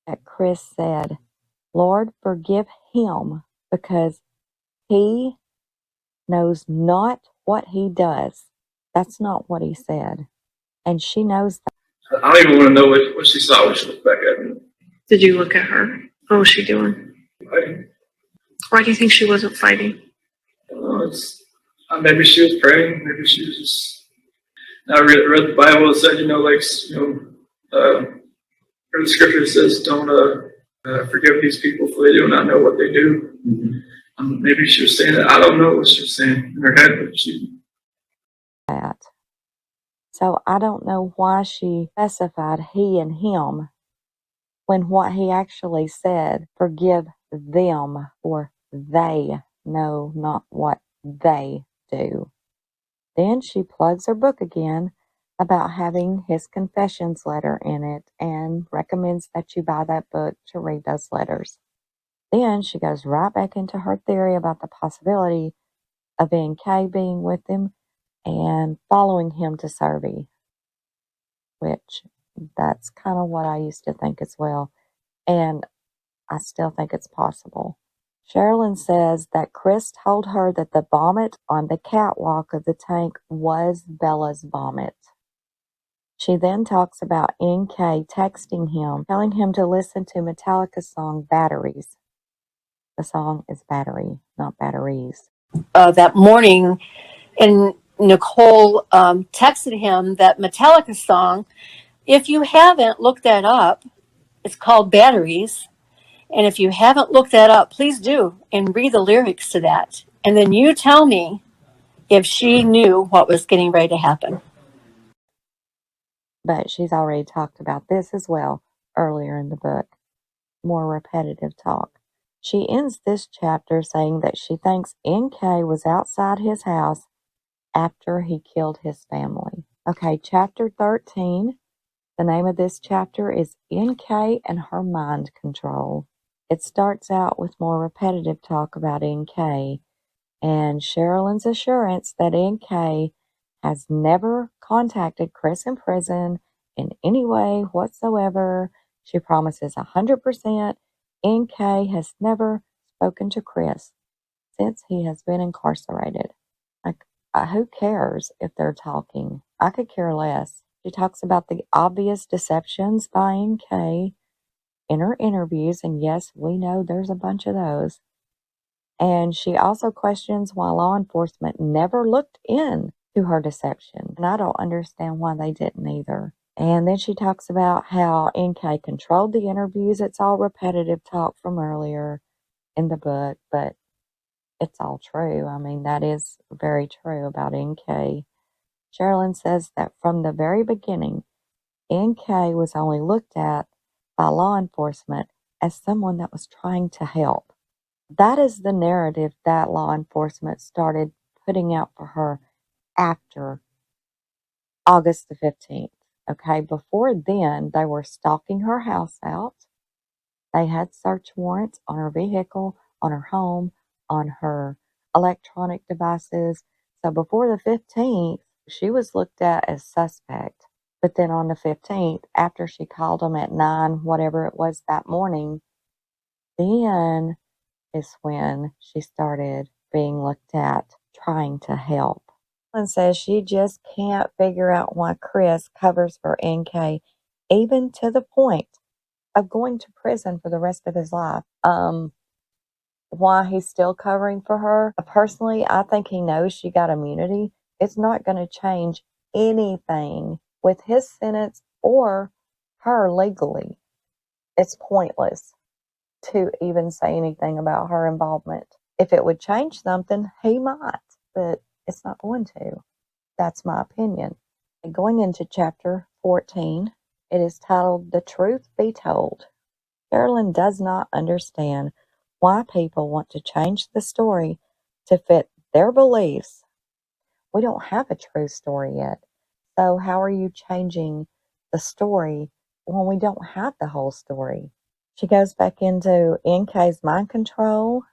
that Chris said, Lord, forgive him because he knows not what he does. That's not what he said. And she knows that. I don't even want to know what she saw when she looked back at me. Did you look at her? What was she doing? Fighting. Why do you think she wasn't fighting? Maybe she was praying. Maybe she was just. I read the Bible. It said, the scripture says, don't forgive these people for they do not know what they do. Mm-hmm. Maybe she was saying that. I don't know what she was saying in her head, but she. That. So I don't know why she specified he and him when what he actually said, forgive them, or they know not what they do. Then she plugs her book again about having his confessions letter in it and recommends that you buy that book to read those letters. Then she goes right back into her theory about the possibility of NK being with him and following him to Survey, which that's kind of what I used to think as well. And I still think it's possible. Sherilyn says that Chris told her that the vomit on the catwalk of the tank was Bella's vomit. She then talks about NK texting him, telling him to listen to Metallica's song Batteries. The song is Battery, not Batteries. That morning, and Nicole texted him that Metallica song, If you haven't looked that up, it's called Batteries. And if you haven't looked that up, please do and read the lyrics to that. And then you tell me if she knew what was getting ready to happen. But she's already talked about this as well earlier in the book. More repetitive talk. She ends this chapter saying that she thinks NK was outside his house after he killed his family. Okay, chapter 13. The name of this chapter is NK and her mind control. It starts out with more repetitive talk about NK and Sherilyn's assurance that NK has never contacted Chris in prison in any way whatsoever. She promises 100% NK has never spoken to Chris since he has been incarcerated. Like, who cares if they're talking? I could care less. She talks about the obvious deceptions by NK in her interviews, and yes, we know there's a bunch of those. And she also questions why law enforcement never looked into her deception. And I don't understand why they didn't either. And then she talks about how NK controlled the interviews. It's all repetitive talk from earlier in the book, but it's all true. I mean, that is very true about NK. Sherilyn says that from the very beginning, NK was only looked at by law enforcement as someone that was trying to help. That is the narrative that law enforcement started putting out for her after August the 15th. Okay, before then, they were stalking her house out. They had search warrants on her vehicle, on her home, on her electronic devices. So before the 15th, she was looked at as suspect. But then on the 15th, after she called them at 9, whatever it was that morning, then is when she started being looked at trying to help. And says she just can't figure out why Chris covers for NK, even to the point of going to prison for the rest of his life. Why he's still covering for her. Personally, I think he knows she got immunity. It's not going to change anything with his sentence or her legally. It's pointless to even say anything about her involvement. If it would change something, he might, but it's not going to. That's my opinion. And going into chapter 14, it is titled The Truth Be Told. Sherilyn does not understand why people want to change the story to fit their beliefs. We don't have a true story yet. So how are you changing the story when we don't have the whole story? She goes back into NK's mind control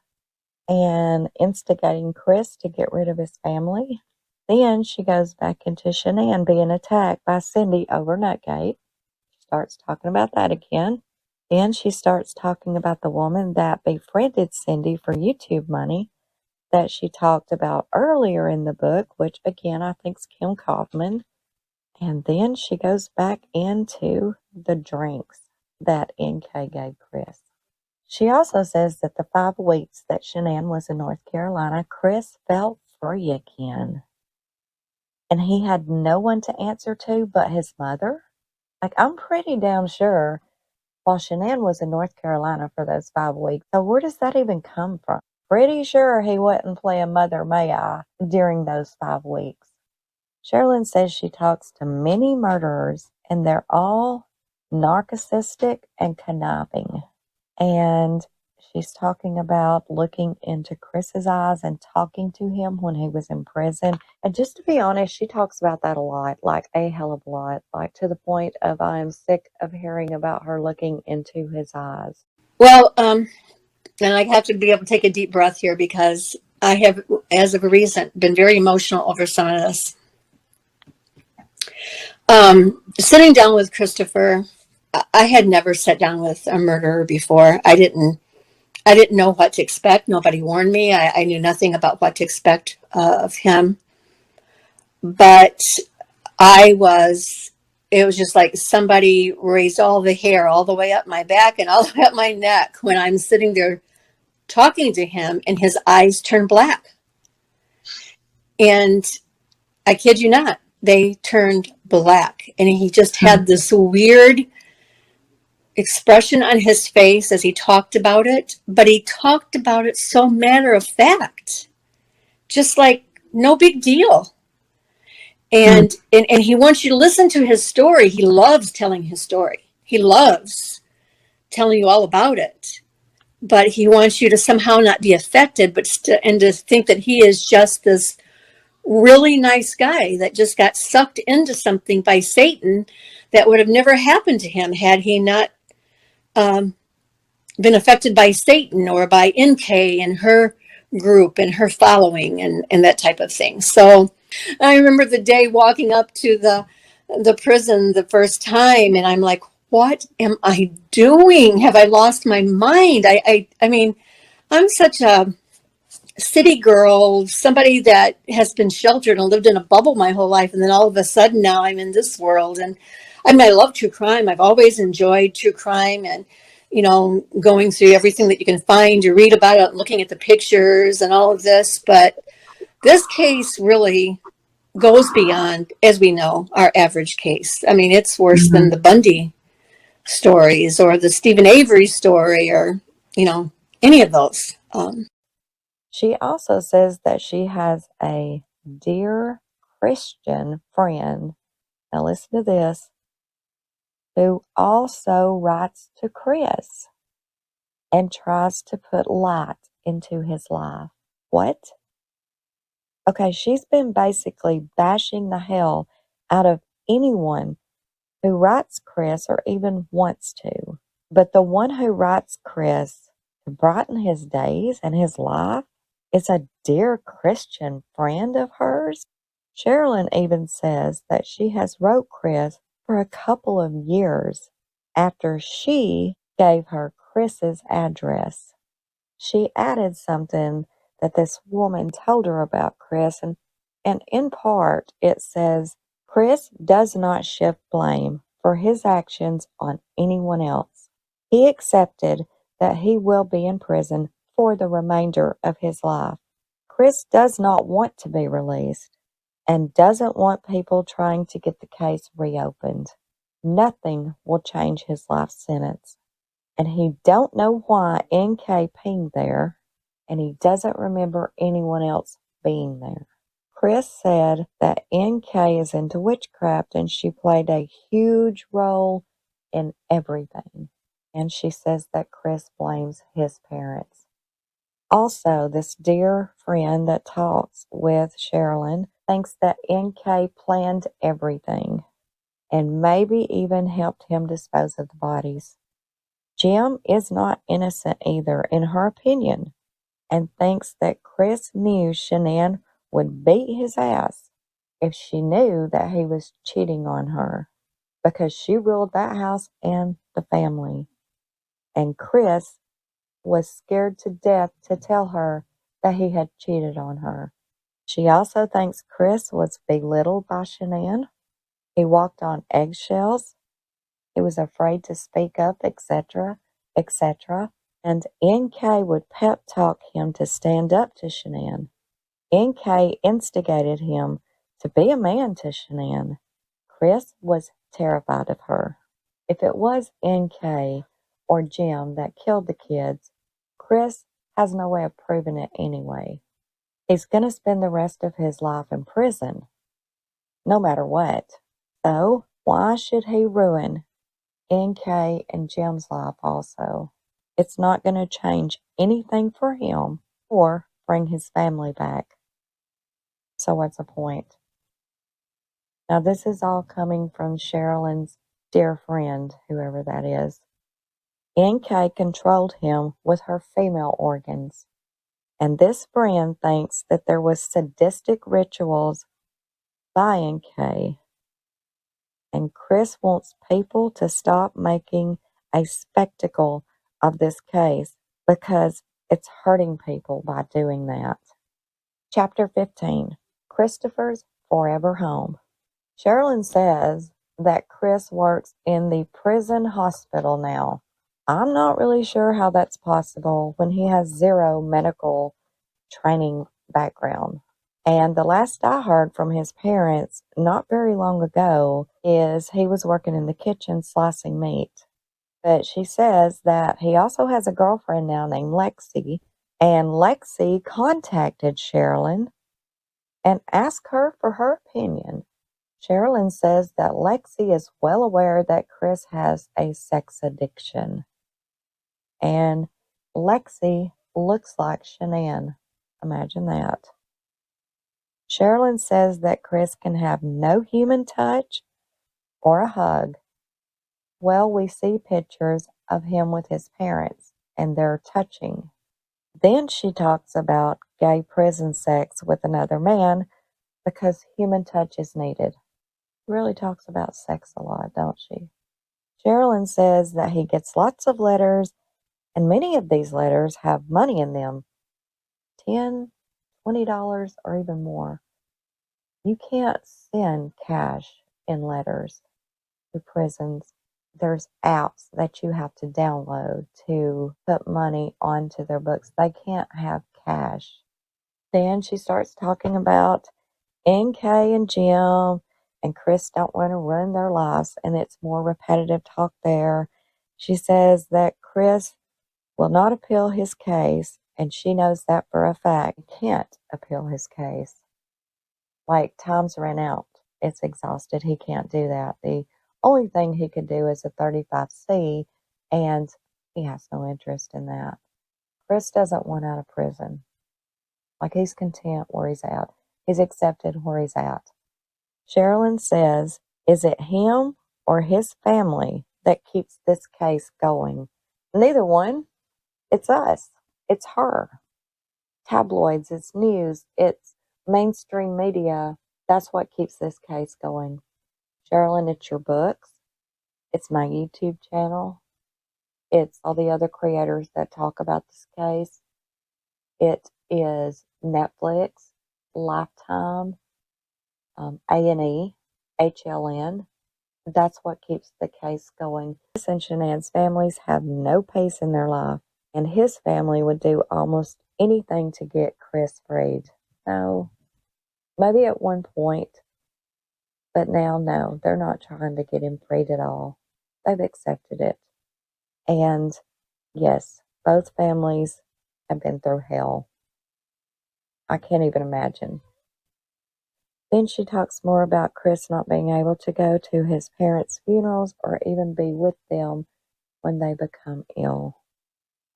and instigating Chris to get rid of his family. Then she goes back into Shanann being attacked by Cindy over Nutgate. She starts talking about that again. Then she starts talking about the woman that befriended Cindy for YouTube money that she talked about earlier in the book, which again I think is Kim Kaufman. And then she goes back into the drinks that NK gave Chris. She also says that the 5 weeks that Shanann was in North Carolina, Chris felt free again. And he had no one to answer to but his mother. Like, I'm pretty damn sure while Shanann was in North Carolina for those 5 weeks. So where does that even come from? Pretty sure he wasn't playing Mother May I during those 5 weeks. Sherilyn says she talks to many murderers and they're all narcissistic and conniving. And she's talking about looking into Chris's eyes and talking to him when he was in prison. And just to be honest, she talks about that a lot, like a hell of a lot, like to the point of I am sick of hearing about her looking into his eyes. Well, and I have to be able to take a deep breath here because I have, as of recent, been very emotional over some of this. Sitting down with Christopher, I had never sat down with a murderer before. I didn't know what to expect. Nobody warned me. I knew nothing about what to expect of him. But it was just like somebody raised all the hair all the way up my back and all the way up my neck when I'm sitting there talking to him and his eyes turn black. And I kid you not, they turned black. And he just had this weird expression on his face as he talked about it, but he talked about it so matter of fact, just like no big deal. And he wants you to listen to his story. He loves telling his story. He loves telling you all about it. But he wants you to somehow not be affected, but and to think that he is just this really nice guy that just got sucked into something by Satan that would have never happened to him had he not been affected by Satan or by NK and her group and her following and that type of thing. So I remember the day walking up to the prison the first time, and I'm like, what am I doing? Have I lost my mind? I mean, I'm such a city girl, somebody that has been sheltered and lived in a bubble my whole life. And then all of a sudden now I'm in this world. And I mean, I love true crime. I've always enjoyed true crime and, you know, going through everything that you can find, you read about it, looking at the pictures and all of this. But this case really goes beyond, as we know, our average case. I mean, it's worse than the Bundy stories or the Stephen Avery story or, you know, any of those. She also says that she has a dear Christian friend, now listen to this, who also writes to Chris and tries to put light into his life. What? Okay, she's been basically bashing the hell out of anyone who writes Chris or even wants to. But the one who writes Chris to brighten his days and his life is a dear Christian friend of hers. Sherilyn even says that she has wrote Chris for a couple of years after she gave her Chris's address. She added something that this woman told her about Chris, and in part it says, Chris does not shift blame for his actions on anyone else. He accepted that he will be in prison for the remainder of his life. Chris does not want to be released and doesn't want people trying to get the case reopened. Nothing will change his life sentence. And he don't know why NK pinged there, and he doesn't remember anyone else being there. Chris said that NK is into witchcraft and she played a huge role in everything. And she says that Chris blames his parents. Also, this dear friend that talks with Sherilyn thinks that NK planned everything and maybe even helped him dispose of the bodies. Jim is not innocent either, in her opinion, and thinks that Chris knew Shanann would beat his ass if she knew that he was cheating on her, because she ruled that house and the family. And Chris was scared to death to tell her that he had cheated on her. She also thinks Chris was belittled by Shanann. He walked on eggshells. He was afraid to speak up, etc., etc. And NK would pep talk him to stand up to Shanann. NK instigated him to be a man to Shanann. Chris was terrified of her. If it was NK or Jim that killed the kids, Chris has no way of proving it anyway. He's going to spend the rest of his life in prison, no matter what. So, why should he ruin NK and Jim's life also? It's not going to change anything for him or bring his family back. So what's the point? Now this is all coming from Sherilyn's dear friend, whoever that is. NK controlled him with her female organs. And this friend thinks that there was sadistic rituals by NK. And Chris wants people to stop making a spectacle of this case because it's hurting people by doing that. Chapter 15, Christopher's Forever Home. Sherilyn says that Chris works in the prison hospital now. I'm not really sure how that's possible when he has zero medical training background. And the last I heard from his parents, not very long ago, is he was working in the kitchen slicing meat. But she says that he also has a girlfriend now named Lexi, and Lexi contacted Sherilyn and asked her for her opinion. Sherilyn says that Lexi is well aware that Chris has a sex addiction. And Lexi looks like Shanann. Imagine that. Sherilyn says that Chris can have no human touch or a hug. Well, we see pictures of him with his parents, and they're touching. Then she talks about gay prison sex with another man because human touch is needed. Really talks about sex a lot, don't she? Sherilyn says that he gets lots of letters, and many of these letters have money in them. $10, $20, or even more. You can't send cash in letters to prisons. There's apps that you have to download to put money onto their books. They can't have cash. Then she starts talking about NK and Jim and Chris don't want to ruin their lives, and it's more repetitive talk there. She says that Chris will not appeal his case, and she knows that for a fact. He can't appeal his case. Like, time's ran out. It's exhausted. He can't do that. The only thing he could do is a 35C, and he has no interest in that. Chris doesn't want out of prison. Like, he's content where he's at. He's accepted where he's at. Sherilyn says, is it him or his family that keeps this case going? Neither one. It's us. It's her. Tabloids, it's news, it's mainstream media. That's what keeps this case going. Sherilyn, it's your books. It's my YouTube channel. It's all the other creators that talk about this case. It is Netflix, Lifetime, A&E, HLN. That's what keeps the case going. Chris and Shanann's families have no peace in their life, and his family would do almost anything to get Chris freed. No, maybe at one point, but now, no, they're not trying to get him freed at all. They've accepted it. And yes, both families have been through hell. I can't even imagine. Then she talks more about Chris not being able to go to his parents' funerals or even be with them when they become ill.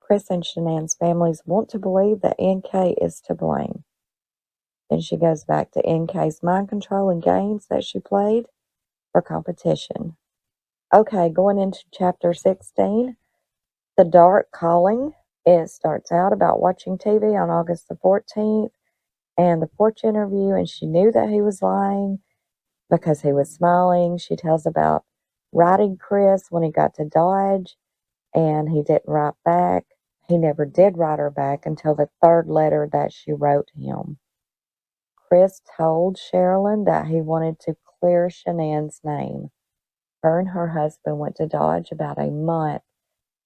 Chris and Shanann's families want to believe that NK is to blame. Then she goes back to NK's mind control and games that she played for competition. Okay, going into chapter 16, The Dark Calling. It starts out about watching TV on August the 14th and the porch interview, and she knew that he was lying because he was smiling. She tells about writing Chris when he got to Dodge, and he didn't write back. He never did write her back until the third letter that she wrote him. Chris told Sherilyn that he wanted to clear Shanann's name. Her and her husband went to Dodge about a month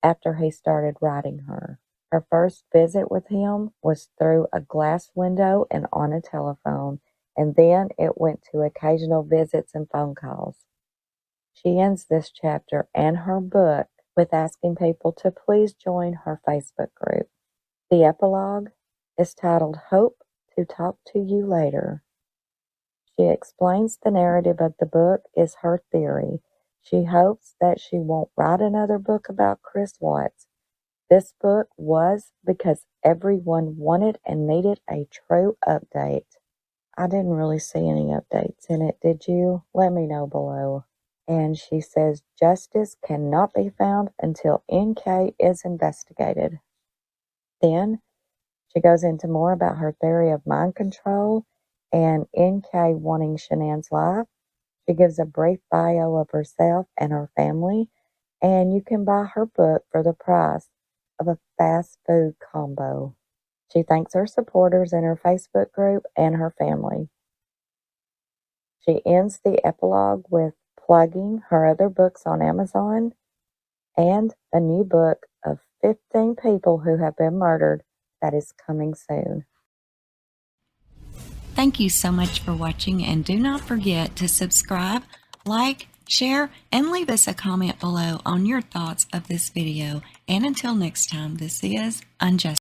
after he started writing her. Her first visit with him was through a glass window and on a telephone, and then it went to occasional visits and phone calls. She ends this chapter and her book with asking people to please join her Facebook group. The epilogue is titled Hope to Talk to You Later. She explains the narrative of the book is her theory. She hopes that she won't write another book about Chris Watts. This book was because everyone wanted and needed a true update. I didn't really see any updates in it, did you? Let me know below. And she says justice cannot be found until NK is investigated. Then she goes into more about her theory of mind control and NK wanting Shanann's life. She gives a brief bio of herself and her family, and you can buy her book for the price of a fast food combo. She thanks her supporters in her Facebook group and her family. She ends the epilogue with plugging her other books on Amazon and a new book of 15 people who have been murdered that is coming soon. Thank you so much for watching, and do not forget to subscribe, like, share, and leave us a comment below on your thoughts of this video. And until next time, this is UnJustified.